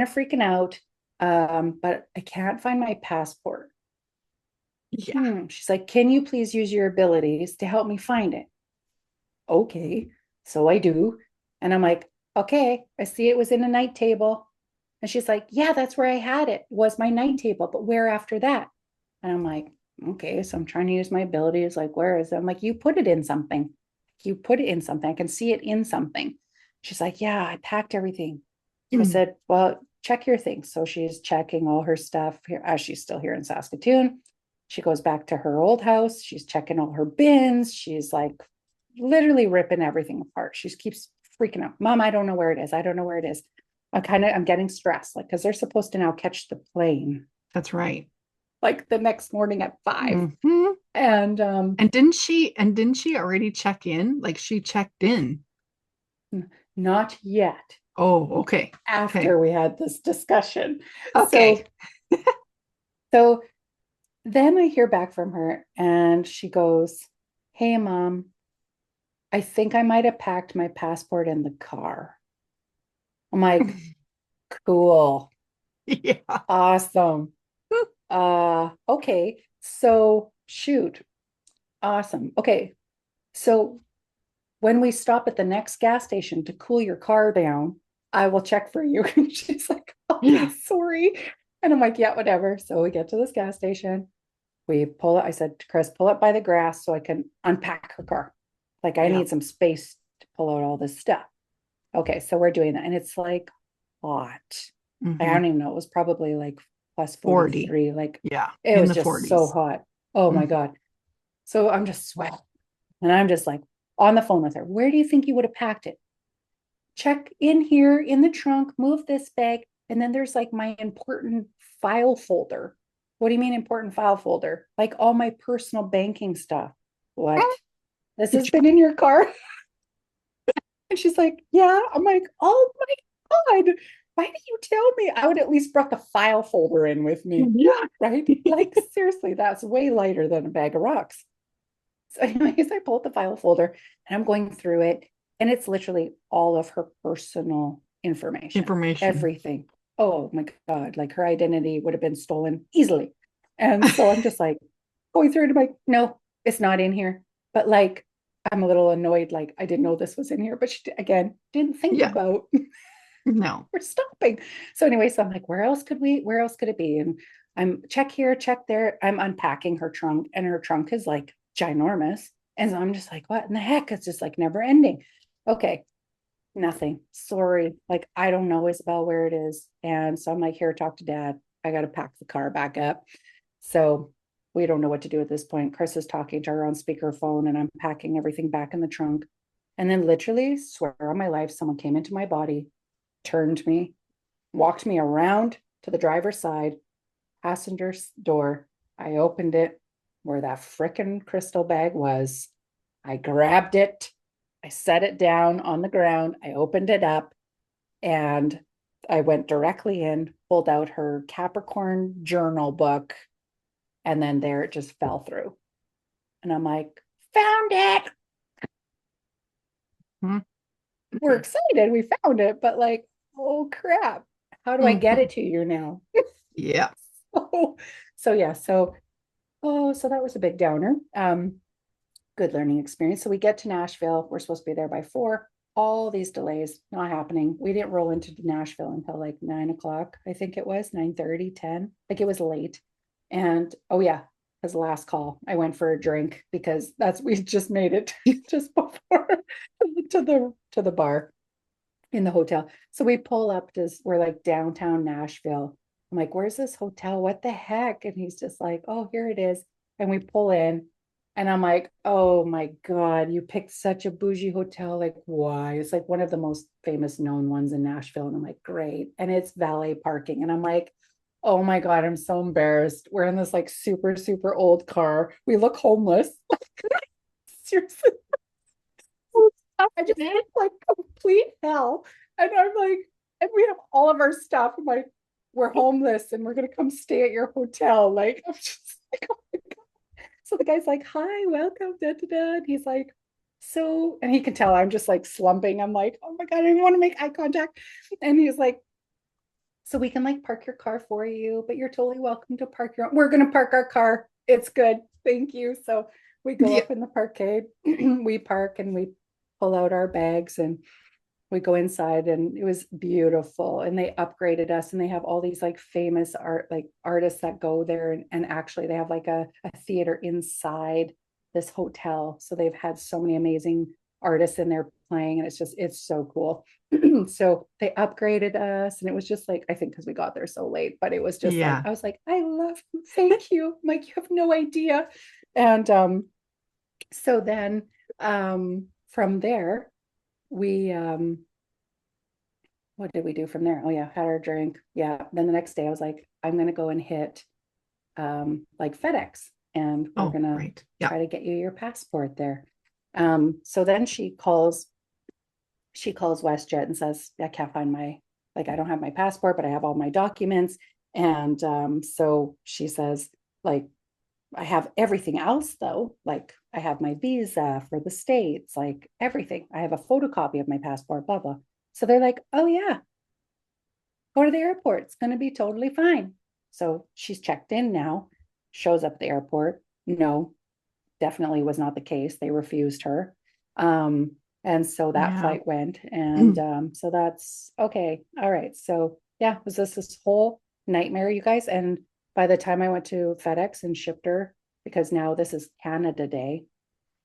of freaking out, but I can't find my passport. Yeah. She's like, can you please use your abilities to help me find it? Okay. So I do. And I'm like, okay, I see it was in a night table. And she's like, yeah, that's where I had it, was my night table, but where after that? And I'm like, okay, so I'm trying to use my abilities. Like, where is it? I'm like, you put it in something. You put it in something. I can see it in something. She's like, yeah, I packed everything. So I Mm. said, well, check your things. So she's checking all her stuff here as she's still here in Saskatoon. She goes back to her old house. She's checking all her bins. She's like literally ripping everything apart. She keeps freaking out. Mom, I don't know where it is. I don't know where it is. I'm getting stressed, like, because they're supposed to now catch the plane That's right. like the next morning at 5. Mhm. And And didn't she already check in? Like she checked in. not yet, Oh, okay. Okay. after we had this discussion. Okay. So then I hear back from her and she goes, hey mom, I think I might have packed my passport in the car. I'm like, cool, Yeah. awesome. Okay, so shoot, awesome. Okay, so when we stop at the next gas station to cool your car down, I will check for you. And she's like, okay, Yeah. sorry. And I'm like, yeah, whatever. So we get to this gas station. We pull it. I said to Chris, pull it by the grass so I can unpack her car. Like, I Yeah. need some space to pull out all this stuff. Okay, so we're doing that. And it's like hot. I Hmm. don't even know. It was probably like plus 40. 43. Like, Yeah. it In was the just so 40s. hot. Oh my Mhm. God. So I'm just sweating. And I'm just like on the phone with her. Where do you think you would have packed it? Check in here in the trunk, move this bag. And then there's like my important file folder. What do you mean important file folder? Like all my personal banking stuff. What? This has been in your car? And she's like, yeah. I'm like, oh my God. Why didn't you tell me? I would at least brought the file folder in with me. Yeah. Right? Like, seriously, that's way lighter than a bag of rocks. So, anyways, I pull up the file folder and I'm going through it, and it's literally all of her personal information, Information. everything. Oh my God, like her identity would have been stolen easily. And so I'm just like going through it. I'm like, no, it's not in here. But like, I'm a little annoyed. Like, I didn't know this was in here, but she, again, didn't think Yeah. about No. we're stopping. So anyway, so I'm like, where else could it be? And I'm check here, check there. I'm unpacking her trunk, and her trunk is like ginormous. And so I'm just like, what in the heck? It's just like never ending. Okay, nothing. Sorry. Like, I don't know, Isabel, where it is. And so I'm like, here, talk to dad. I got to pack the car back up. So we don't know what to do at this point. Chris is talking to her on speakerphone, and I'm packing everything back in the trunk. And then literally, swear on my life, someone came into my body, turned me, walked me around, to the driver's side, passenger's door. I opened it where that frickin' crystal bag was. I grabbed it. I set it down on the ground. I opened it up and I went directly in, pulled out her Capricorn journal book, and then there it just fell through. And I'm like, found it. We're excited. We found it, but like, oh crap. How do I get it to you now? Yeah. So yeah, so that was a big downer. Good learning experience. So we get to Nashville. We're supposed to be there by 4. All these delays not happening. We didn't roll into Nashville until like 9 o'clock. I think it was 9:30, 10. Like it was late. And oh yeah, as last call, I went for a drink because we just made it just before to the bar in the hotel. So we pull up we're like downtown Nashville. I'm like, where's this hotel? What the heck? And he's just like, oh, here it is. And we pull in and I'm like, oh my God, you picked such a bougie hotel. Like, why? It's like one of the most famous known ones in Nashville. And I'm like, great. And it's valet parking. And I'm like, oh my God, I'm so embarrassed. We're in this like super, super old car. We look homeless. Seriously. I just look like complete hell. And I'm like, and we have all of our stuff. I'm like, we're homeless and we're going to come stay at your hotel. Like, I'm just like, oh my God. So the guy's like, hi, welcome, da, da, da. And he's like, so, and he can tell I'm just like slumping. I'm like, oh my God, I didn't want to make eye contact. And he's like, so we can like park your car for you, but you're totally welcome to park your own. We're going to park our car. It's good. Thank you. So we go up in the parkade, we park and we pull out our bags and we go inside and it was beautiful. And they upgraded us and they have all these like famous artists that go there. And actually they have like a theater inside this hotel. So they've had so many amazing artists in there playing and it's so cool. So they upgraded us and it was just like, I think because we got there so late, but it was just like, I was like, I love you. Thank you. I'm like, you have no idea. And so then from there, we what did we do from there? Oh yeah, had our drink. Yeah. Then the next day I was like, I'm gonna go and hit like FedEx and we're gonna try to get you your passport there. So then she calls WestJet and says, I can't find I don't have my passport, but I have all my documents. And so she says, like, I have everything else though. Like I have my visa for the States, like everything. I have a photocopy of my passport, blah, blah. So they're like, oh yeah, go to the airport. It's going to be totally fine. So she's checked in now, shows up at the airport. No, definitely was not the case. They refused her. And so that flight went. And so that's okay. All right. So yeah, was this whole nightmare, you guys? And by the time I went to FedEx and shipped her, because now this is Canada Day.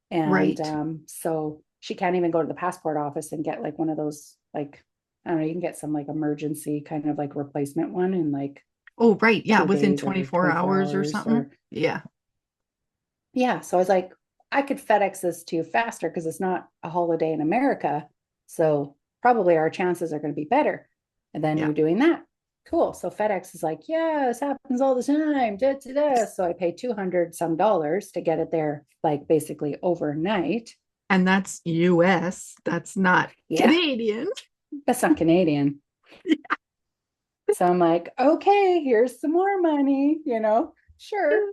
And so she can't even go to the passport office and get like one of those, like, I don't know, you can get some like emergency kind of like replacement one in like, oh, right. Yeah. Within 24 hours or something. Yeah. So I was like, I could FedEx this to you faster because it's not a holiday in America. So probably our chances are going to be better. And then you're doing that. Cool. So FedEx is like, yeah, this happens all the time. Da, da, da. So I pay $200 some to get it there, like basically overnight. And that's US. That's not Canadian. That's not Canadian. So I'm like, okay, here's some more money, sure.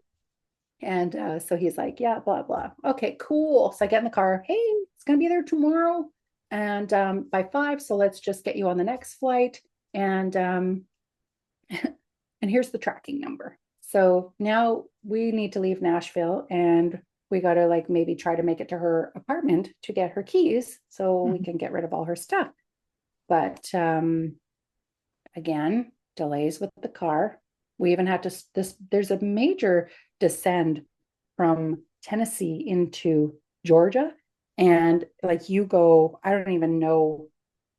And so he's like, yeah, blah, blah. Okay, cool. So I get in the car. Hey, it's going to be there tomorrow. And by 5. So let's just get you on the next flight. And and here's the tracking number. So now we need to leave Nashville and we got to like maybe try to make it to her apartment to get her keys so we can get rid of all her stuff. But again, delays with the car. We even had to, there's a major descend from Tennessee into Georgia. And like you go, I don't even know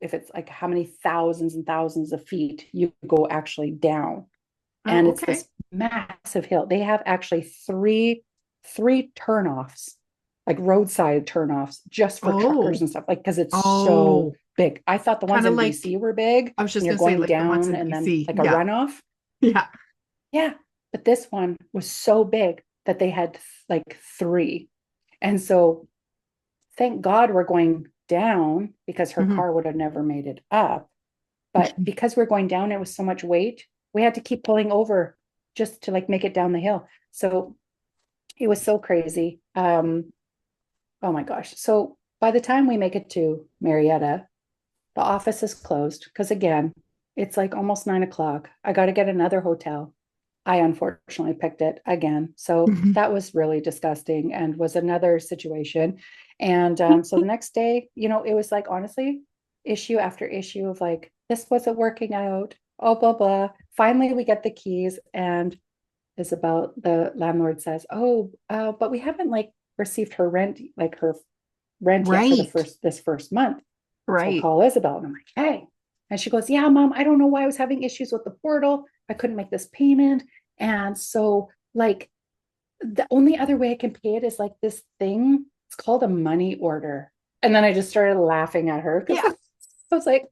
if it's like how many thousands and thousands of feet you go actually down. And it's this massive hill. They have actually three turnoffs, like roadside turnoffs just for truckers and stuff, like because it's so big. I thought the ones in BC were big. I was just going to say, like down and then like a runoff. Yeah. Yeah. But this one was so big that they had like three. And so thank God we're going down because her Mhm. car would have never made it up. But because we're going down, it was so much weight, we had to keep pulling over just to like make it down the hill. So it was so crazy. Oh my gosh. So by the time we make it to Marietta, the office is closed because again, it's like almost 9 o'clock. I got to get another hotel. I unfortunately picked it again. So Mhm. that was really disgusting and was another situation. And so the next day, it was like honestly, issue after issue of like, this wasn't working out. Oh, blah, blah. Finally, we get the keys, and Isabel, the landlord says, oh, but we haven't like received her rent, like her rent yet for Right. this first month. So I Right. call Isabel and I'm like, hey. And she goes, yeah, mom, I don't know why I was having issues with the portal. I couldn't make this payment. And so, like, the only other way I can pay it is like this thing. It's called a money order. And then I just started laughing at her because Yeah. I was like,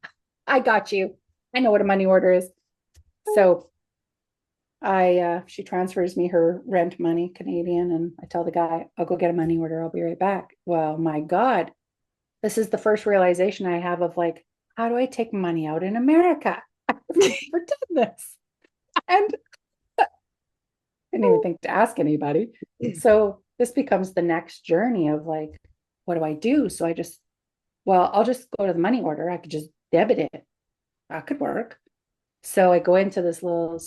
I got you. I know what a money order is. So she transfers me her rent money, Canadian, and I tell the guy, I'll go get a money order. I'll be right back. Well, my God, this is the first realization I have of like, how do I take money out in America? I've never done this. And I didn't even think to ask anybody. So this becomes the next journey of like, what do I do? So I'll just go to the money order. I could just debit it. That could work. So I go into this little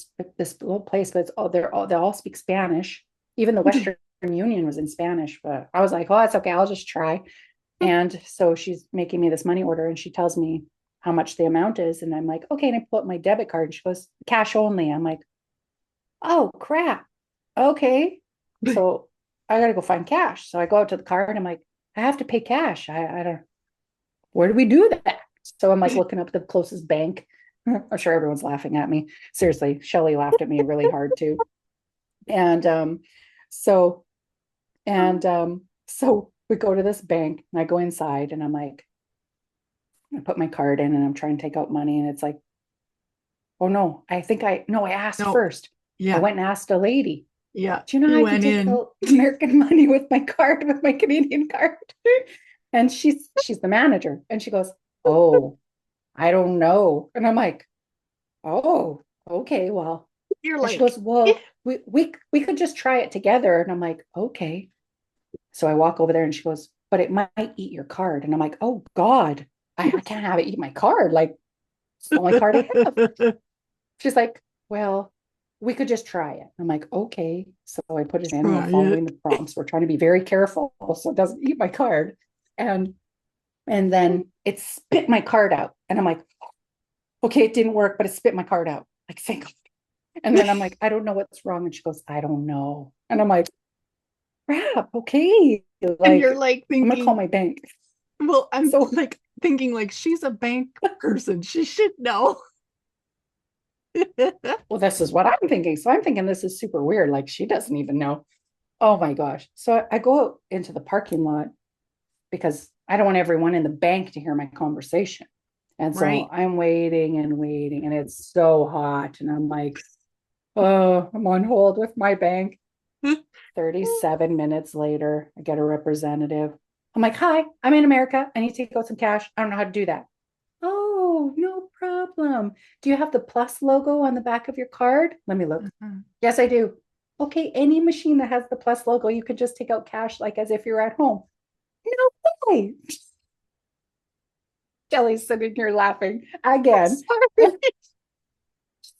place, but they all speak Spanish. Even the Western Union was in Spanish, but I was like, oh, that's okay. I'll just try. And so she's making me this money order and she tells me how much the amount is. And I'm like, okay. And I pull up my debit card and she goes, cash only. I'm like, oh, crap. Okay. So I got to go find cash. So I go out to the card and I'm like, I have to pay cash. I don't, where do we do that? So I'm like looking up the closest bank. I'm sure everyone's laughing at me. Seriously, Shelly laughed at me really hard too. And so so we go to this bank and I go inside and I'm like, I put my card in and I'm trying to take out money and it's like, oh no, I asked No. first. I Yeah. went and asked a lady, Yeah. do you know how You I can went take in. out American money with my card, with my Canadian card? And she's the manager and she goes, oh, I don't know. And I'm like, oh, okay, well. You're And she like, goes, "Eh." well, we could just try it together. And I'm like, okay. So I walk over there and she goes, but it might eat your card. And I'm like, oh God, I can't have it eat my card. Like, it's the only card I have. She's like, well, we could just try it. I'm like, okay. So I put it in and we're Try following it. the prompts. We're trying to be very careful so it doesn't eat my card. And then it spit my card out. And I'm like, okay, it didn't work, but it spit my card out. Like, thank God. And then I'm like, I don't know what's wrong. And she goes, I don't know. And I'm like, crap, okay. And you're Like, like I'm gonna call thinking, my bank. well, I'm So like thinking like she's a bank person. She should know. well, this is what I'm thinking. So I'm thinking this is super weird. Like she doesn't even know. Oh my gosh. So I go out into the parking lot because I don't want everyone in the bank to hear my conversation. And so Right. I'm waiting and waiting, and it's so hot. And I'm like, oh, I'm on hold with my bank. 37 minutes later, I get a representative. I'm like, hi, I'm in America. I need to take out some cash. I don't know how to do that. Oh, no problem. Do you have the plus logo on the back of your card? Let me look. Mhm. Yes, I do. Okay, any machine that has the plus logo, you could just take out cash like as if you're at home. No way. Jelly's sitting here laughing again. Sorry.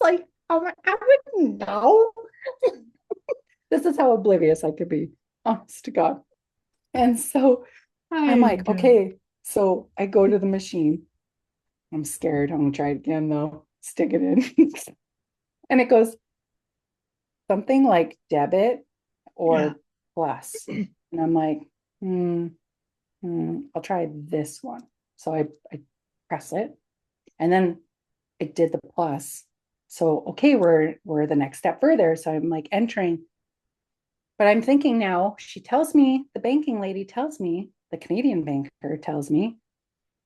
Like, I wouldn't know. This is how oblivious I could be, honest to God. And so I'm I like, know. okay. So I go to the machine. I'm scared. I'm gonna try it again though. Stick it in. And it goes something like debit Yeah. or plus. And I'm like, I'll try this one. So I press it and then it did the plus. So okay, we're the next step further. So I'm like entering, but I'm thinking now, she tells me, the banking lady tells me, the Canadian banker tells me,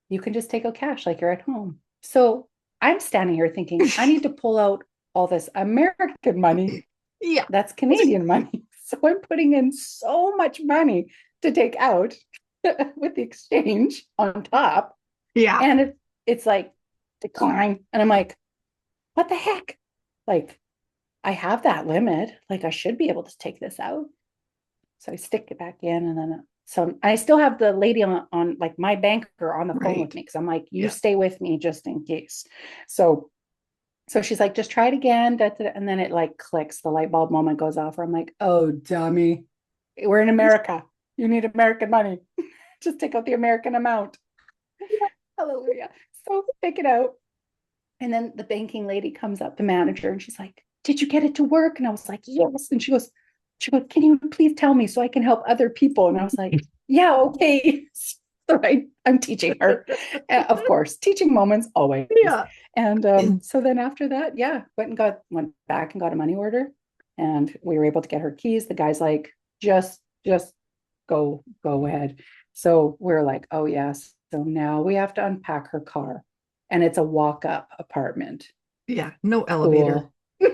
you can just take out cash like you're at home. So I'm standing here thinking, I need to pull out all this American money Yeah. that's Canadian money. So I'm putting in so much money to take out with the exchange on top. Yeah. And it's like decline. And I'm like, what the heck? Like, I have that limit. Like, I should be able to take this out. So I stick it back in, and then so I still have the lady on like my banker on the phone with Right. me because I'm like, you Yeah. stay with me just in case. So she's like, just try it again. And then it like clicks, the light bulb moment goes off. Where I'm like, oh, dummy. We're in America. You need American money. Just take out the American amount. Hallelujah. So take it out. And then the banking lady comes up, the manager, and she's like, did you get it to work? And I was like, yes. And she goes, can you please tell me so I can help other people? And I was like, yeah, okay. So I'm teaching her. Of course, teaching moments always. Yeah. And so then after that, yeah, went back and got a money order. And we were able to get her keys. The guy's like, just go ahead. So we're like, oh yes. So now we have to unpack her car. And it's a walk-up apartment. Yeah. No elevator. Cool.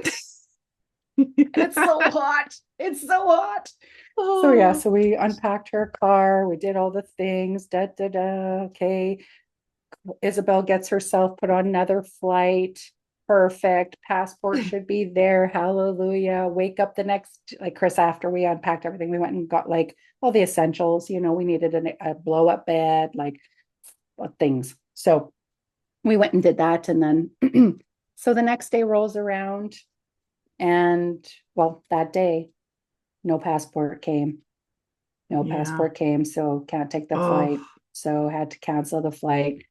And it's so hot. It's so hot. Oh. So yeah, so we unpacked her car. We did all the things. Da da da. Okay. Isabel gets herself put on another flight. Perfect. Passport should be there. Hallelujah. Wake up the next, like Chris, after we unpacked everything, we went and got like all the essentials. You know, we needed a blow up bed, like things. So we went and did that. And then, so the next day rolls around. And well, that day, no passport came. No Yeah. passport came. So can't take the Oh. flight. So had to cancel the flight.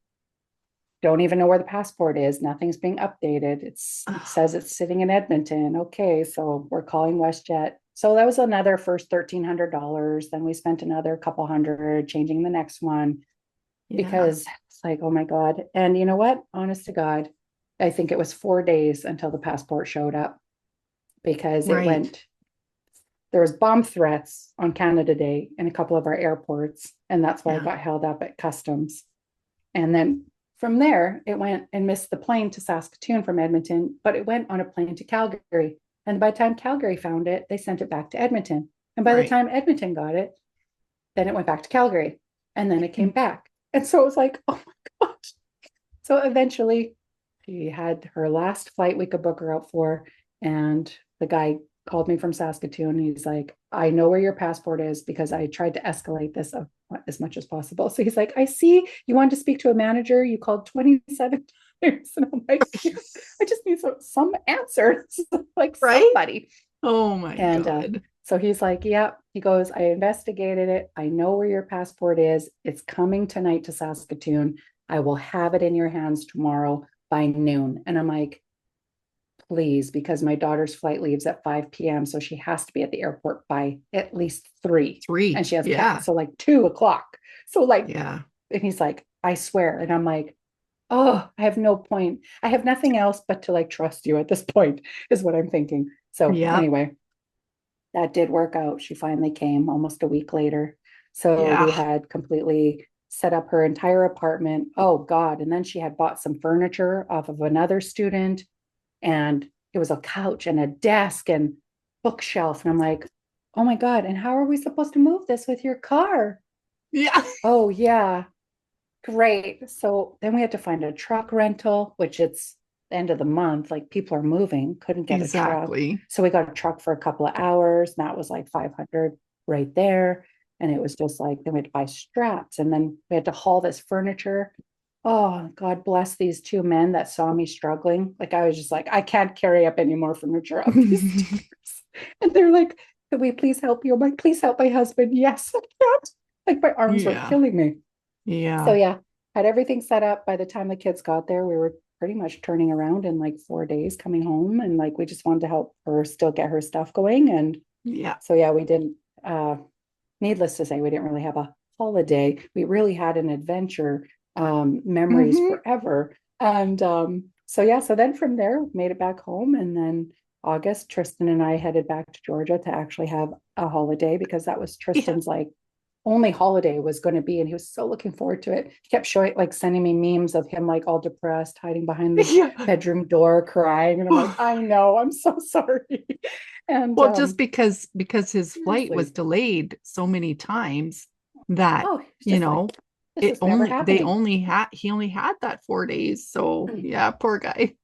Don't even know where the passport is. Nothing's being updated. It says it's sitting in Edmonton. Okay, so we're calling WestJet. So that was another first $1,300. Then we spent another couple hundred changing the next one because it's like, oh my God. And you know what? Honest to God, I think it was 4 days until the passport showed up because it went, there was bomb threats on Canada Day in a couple of our airports. And that's why I got held up at customs. And then from there, it went and missed the plane to Saskatoon from Edmonton, but it went on a plane to Calgary. And by the time Calgary found it, they sent it back to Edmonton. And by the time Edmonton got it, then it went back to Calgary. And then it came back. And so it was like, oh my gosh. So eventually she had her last flight we could book her out for. And the guy called me from Saskatoon. He's like, I know where your passport is because I tried to escalate this as much as possible. So he's like, I see you wanted to speak to a manager. You called 27 times. And I'm like, I just need some answers, like somebody. Oh my God. So he's like, yeah, he goes, I investigated it. I know where your passport is. It's coming tonight to Saskatoon. I will have it in your hands tomorrow by noon. And I'm like, please, because my daughter's flight leaves at 5 p.m. So she has to be at the airport by at least 3. And she has so like 2 o'clock. So like, and he's like, I swear. And I'm like, oh, I have no point. I have nothing else but to like trust you at this point, is what I'm thinking. So anyway, that did work out. She finally came almost a week later. So we had completely set up her entire apartment. Oh God. And then she had bought some furniture off of another student. And it was a couch and a desk and bookshelf. And I'm like, oh my God. And how are we supposed to move this with your car? Yeah. Oh, yeah. Great. So then we had to find a truck rental, which it's the end of the month. Like people are moving, couldn't get a truck. So we got a truck for a couple of hours. And that was like 500 right there. And it was just like, then we had to buy straps. And then we had to haul this furniture. Oh, God bless these 2 men that saw me struggling. Like I was just like, I can't carry up any more furniture up these stairs. And they're like, could we please help you? I'm like, please help my husband. Yes, I can't. Like my arms were killing me. Yeah. So yeah, had everything set up. By the time the kids got there, we were pretty much turning around in like 4 days coming home. And like, we just wanted to help her still get her stuff going. And so yeah, we didn't, needless to say, we didn't really have a holiday. We really had an adventure. Memories forever. And so yeah, so then from there made it back home, and then August Tristan and I headed back to Georgia to actually have a holiday because that was Tristan's like only holiday was going to be. And he was so looking forward to it. He kept showing, like sending me memes of him like all depressed, hiding behind the Yeah. bedroom door, crying. And I'm like, I know, I'm so sorry. And Well, just because his flight was seriously, delayed so many times that, oh, he's you just like, know, this was never happening. he only had that 4 days. So yeah, poor guy.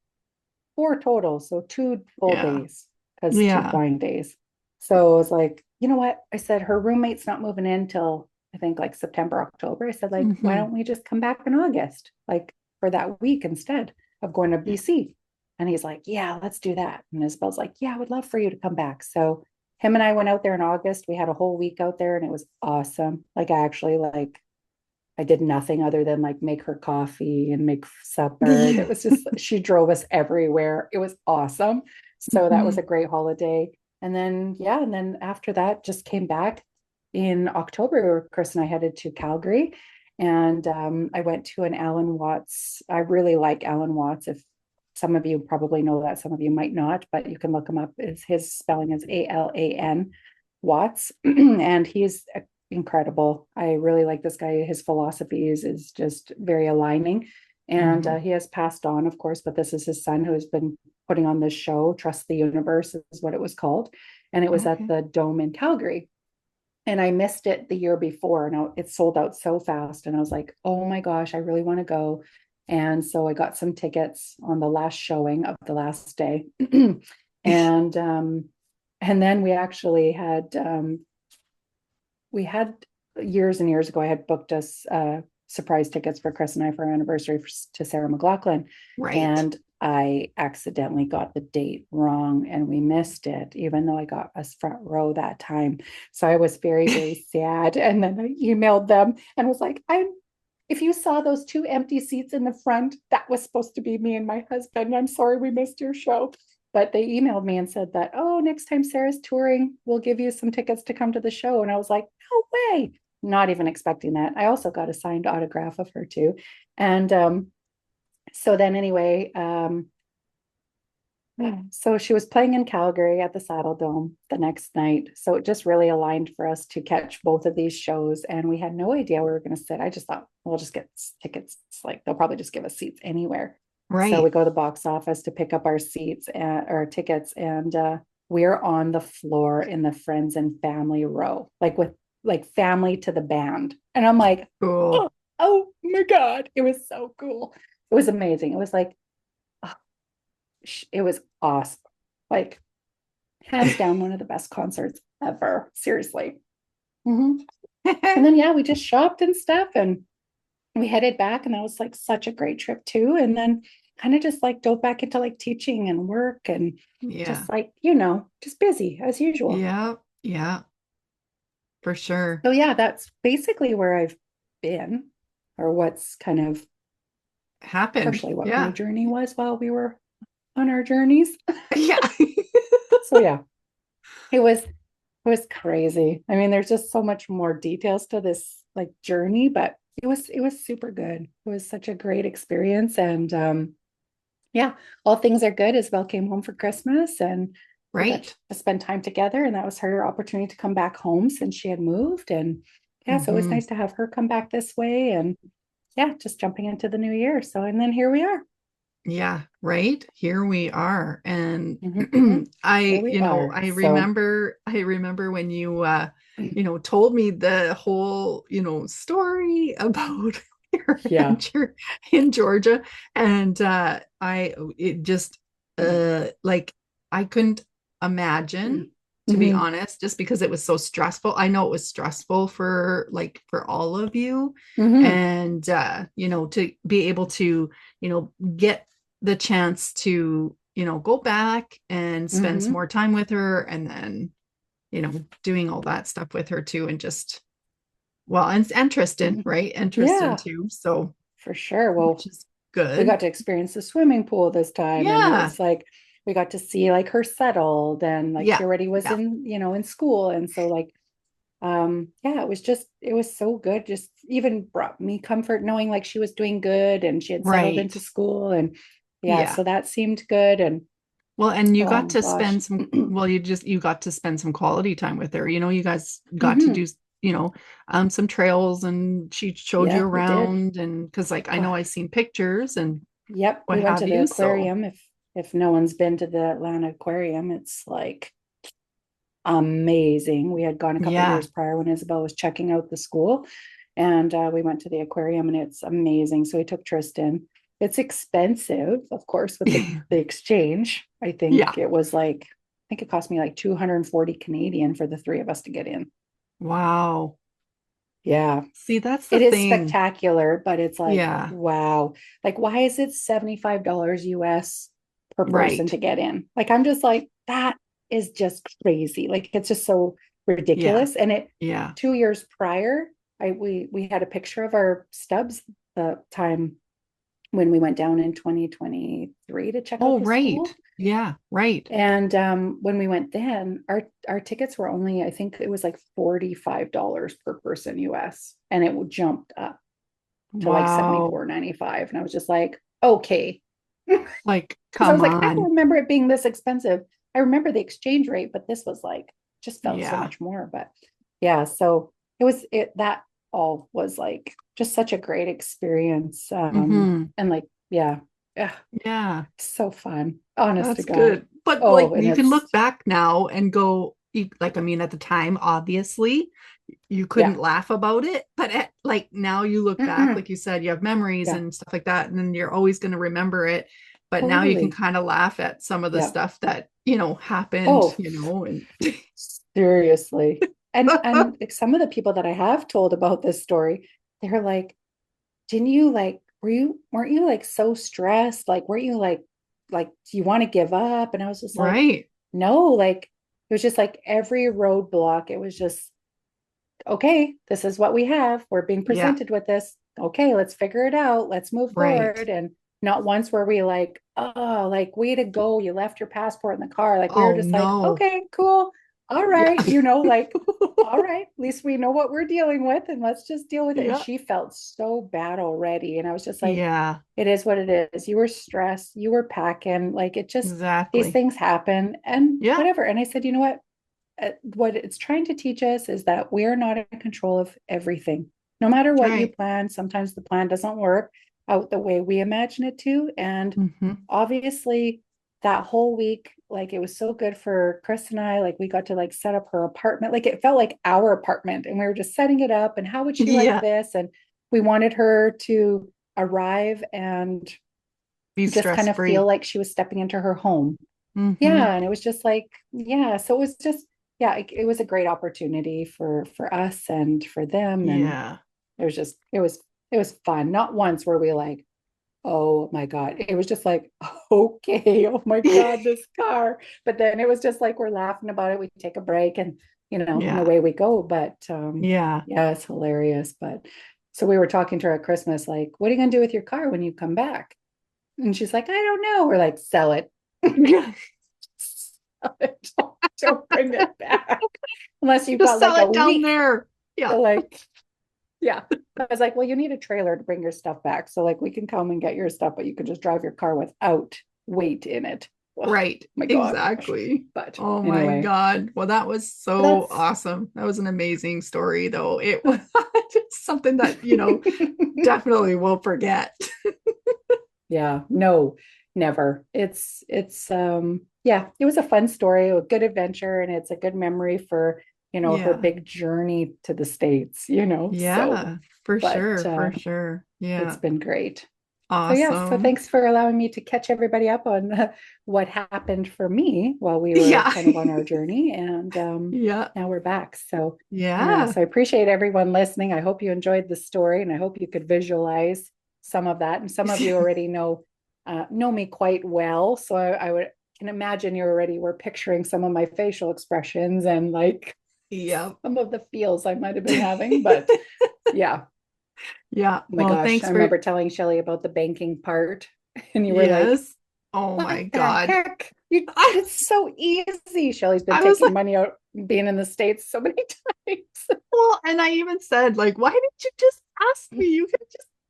Four total, so 2 full Yeah. days because two Yeah. flying days. So I was like, you know what? I said her roommate's not moving in till I think like September, October. I said, like, why Hmm. don't we just come back in August, like for that week instead of going to BC? And he's like, yeah, let's do that. And Isabel's like, yeah, I would love for you to come back. So him and I went out there in August. We had a whole week out there and it was awesome. Like I actually like I did nothing other than like make her coffee and make supper. It Yeah. was just, she drove us everywhere. It was awesome. So that was Mhm. a great holiday. And then, yeah, and then after that, just came back in October. Chris and I headed to Calgary and I went to an Alan Watts. I really like Alan Watts. If some of you probably know that, some of you might not, but you can look him up. His spelling is Alan Watts. And he's incredible. I really like this guy. His philosophies is just very aligning. And Mhm. he has passed on, of course, but this is his son who has been putting on this show. Trust the Universe is what it was called. And it was at Okay. the Dome in Calgary. And I missed it the year before. And it sold out so fast. And I was like, oh my gosh, I really want to go. And so I got some tickets on the last showing of the last day. and and then we actually had we had years and years ago, I had booked us surprise tickets for Chris and I for our anniversary to Sarah McLachlan. Right. And I accidentally got the date wrong and we missed it, even though I got us front row that time. So I was very, very sad. And then I emailed them and was like, if you saw those 2 empty seats in the front, that was supposed to be me and my husband. I'm sorry we missed your show. But they emailed me and said that, oh, next time Sarah's touring, we'll give you some tickets to come to the show. And I was like, no way. Not even expecting that. I also got a signed autograph of her too. And so then anyway, so she was playing in Calgary at the Saddle Dome the next night. So it just really aligned for us to catch both of these shows. And we had no idea we were going to sit. I just thought we'll just get tickets. Like they'll probably just give us seats anywhere. So we Right. go to the box office to pick up our seats or tickets. And we're on the floor in the friends and family row, like with like family to the band. And I'm like, Cool. oh my God. It was so cool. It was amazing. It was like, oh, it was awesome. Like hands down, one of the best concerts ever. Seriously. Mhm. And then, yeah, we just shopped and stuff and we headed back. And that was like such a great trip, too. And then kind of just like dove back into like teaching and work and Yeah. just like, just busy as usual. Yeah. Yeah. For sure. So, yeah, that's basically where I've been or what's kind of Happened. partially what my Yeah. journey was while we were on our journeys. Yeah. So, yeah, it was crazy. I mean, there's just so much more details to this like journey, but it was super good. It was such a great experience. And yeah, all things are good. Isabel came home for Christmas and we got Right. to spend time together. And that was her opportunity to come back home since she had moved. And yeah, so it was Hmm. nice to have her come back this way. And yeah, just jumping into the new year. So and then here we are. Yeah, right. Here we are. And Mhm. Here I, we are. So I remember when told me the whole, story about your yeah. adventure in Georgia. And it just like I couldn't imagine, to be Mhm. honest, just because it was so stressful. I know it was stressful for all of you. Mhm. And to be able to, get the chance to, go back and spend some Mhm. more time with her and then, doing all that stuff with her too. And just, well, and Tristan, Mhm. right? And Tristan Yeah, too. So, for sure. which Well, is we good. got to experience the swimming pool this time and it Yeah. was like we got to see like her settled and like Yeah. she already was Yeah. in school and so like yeah, it was so good, just even brought me comfort knowing like she was doing good and she had settled Right. into school and yeah, Yeah. so that seemed good and Well, and you oh got my to gosh. spend some, well, you got to spend some quality time with her. You guys got to do Mhm. some trails, and she showed you Yeah, we did. around, and because like I know Oh, I seen pictures and yep, what we went have to the you. So aquarium. If no one's been to the Atlanta Aquarium, it's like amazing. We had gone a couple of yeah. years prior when Isabel was checking out the school, and we went to the aquarium, and it's amazing. So we took Tristan. It's expensive, of course, with the exchange. I Yeah. think it was like, I think it cost me like 240 Canadian for the three of us to get in. Wow. Yeah, See, that's the it is thing. spectacular, but it's like, Yeah. wow. Like, why is it $75 US per person Right. to get in? Like, I'm just like, that is just crazy. Like, it's just so Yeah. ridiculous. And it Yeah. 2 years prior, we had a picture of our stubs the time when we went down in 2023 to check out Oh, the right. school. Yeah. Right. And when we went then, our tickets were only, I think it was like $45 per person US, and it jumped up to like Wow. 74.95. And I was just like, okay. Like, Because I was come like, I don't on. remember it being this expensive. I remember the exchange rate, but this was like just felt so Yeah. much more. But yeah, so it that all was like just such a great experience. Hmm. And like, yeah, Yeah. so fun. Honest to That's God. good. But like Oh, and you can it's look back now and go, like, I mean, at the time, obviously, you yeah. couldn't laugh about it. But like now you look back, Mm-mm. like you said, you have memories Yeah, and stuff like that, and then you're always going to remember it. But now you can totally. kind of laugh at some of the Yeah. stuff that, happened, Oh, and seriously. And like some of the people that I have told about this story, they're like, didn't you like, weren't you like so stressed? Like, weren't you like, do you want to give up? And I was just like, right. no, like, it was just like every roadblock, it was just, okay, this is what we have. We're being Yeah. presented with this. Okay, let's figure it out. Let's move Right. forward. And not once were we like, oh, like, way to go. You left your passport in the car. Like, we were Oh just like, no. okay, cool. All Yeah. right. Like, all right, at least we know what we're dealing with, and let's just deal with it. And Yeah. she felt so bad already. And I was just like, Yeah. it is what it is. You were stressed, you were packing, like it just, these Exactly. things happen and Yeah. whatever. And I said, you know what it's trying to teach us is that we are not in control of everything. No matter what you Right. plan, sometimes the plan doesn't work out the way we imagine it to. And Hmm. obviously, that whole week, like it was so good for Chris and I. Like we got to like set up her apartment. Like it felt like our apartment, and we were just setting it up. And how would she like Yeah. this? And we wanted her to arrive and Be just stress kind of feel free. like she was stepping into her home. Hmm. Yeah, and it was just like, yeah, so it was just, yeah, it was a great opportunity for us and for them. And Yeah. it was just, it was fun. Not once were we like, oh my God. It was just like, okay, oh my God, this car. But then it was just like we're laughing about it. We take a break and and Yeah. away we go. But Yeah. yeah, it's hilarious. But so we were talking to her at Christmas, like, what are you gonna do with your car when you come back? And she's like, I don't know. We're like, sell it. Don't bring it back unless you've Just got like sell a it down week there. to Yeah. like, yeah. I was like, well, you need a trailer to bring your stuff back. So like we can come and get your stuff, but you can just drive your car without weight in it. Oh Right. my gosh. Exactly. But Oh my anyway, God. Well, that was so so that's awesome. That was an amazing story, though. It was something that, definitely will forget. yeah, no, never. Yeah, it was a fun story, a good adventure, and it's a good memory for, her Yeah. big journey to the States. So, Yeah, for but sure. For sure. it's Yeah. been great. So yeah, so Awesome. thanks for allowing me to catch everybody up on what happened for me while we were Yeah. kind of on our journey. And Yeah. now we're back. So yeah, Yeah. so I appreciate everyone listening. I hope you enjoyed the story, and I hope you could visualize some of that. And some of you already know me quite well. So I would can imagine you already were picturing some of my facial expressions and like Yeah. some of the feels I might have been having. But yeah, Yeah. oh my Well, gosh, I thanks for remember telling Shelly about the banking part, and you were like, yes. Oh what my the God. heck? It's so easy. Shelly's been I was taking like, money out, being in the States so many times. well, and I even said, like, why didn't you just ask me?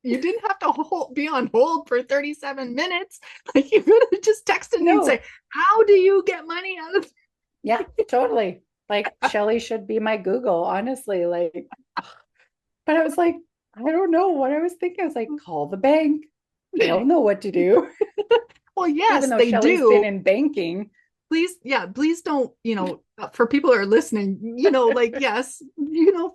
You didn't have to be on hold for 37 minutes. Like, you could have just texted me and say, No, how do you get money out of yeah, totally. Like Shelly should be my Google, honestly. Like, but I was like, I don't know what I was thinking. I was like, call the bank. They'll know what to do. Well, Even yes, though they Shelly's been do. in banking. Please, yeah, please don't, for people who are listening, like, yes,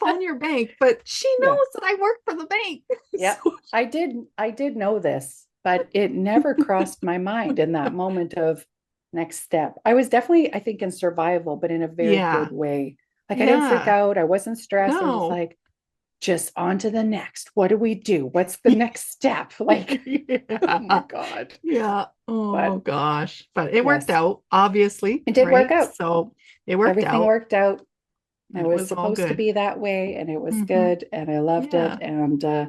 phone your bank, but she Yeah. knows that I work for the bank. Yeah. So, I did know this, but it never crossed my mind in that moment of next step. I was definitely, I think, in survival, but in a very yeah, good way. Like I didn't freak yeah, out. I wasn't stressed. I was just no. like, just on to the next. What do we do? What's the next step? Like, oh my Yeah, God. yeah. Oh But gosh, but it worked yes, out, obviously, it did work right? out. So it worked Everything out, worked out. It and it was was all supposed to good. be that way, and it was Hmm. good, and I loved it. Yeah, And so,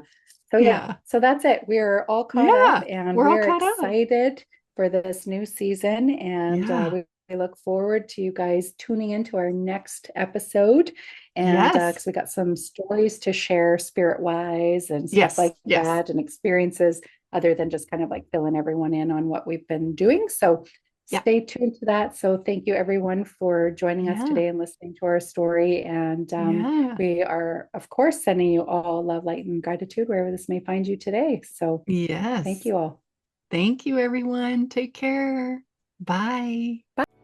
yeah, yeah, so that's it. We're all caught up, yeah. and We're all we're caught up. excited for this new season. And Yeah. we look forward to you guys tuning into our next episode. And Yes. because we got some stories to share spirit wise and stuff Yes. like Yes. that, and experiences other than just kind of like filling everyone in on what we've been doing. So, Yeah. stay tuned to that. So thank you everyone for joining us Yeah. today and listening to our story. And Yeah. we are, of course, sending you all love, light, and gratitude wherever this may find you today. So thank Yes. you all. Thank you, everyone. Take care. Bye. Bye.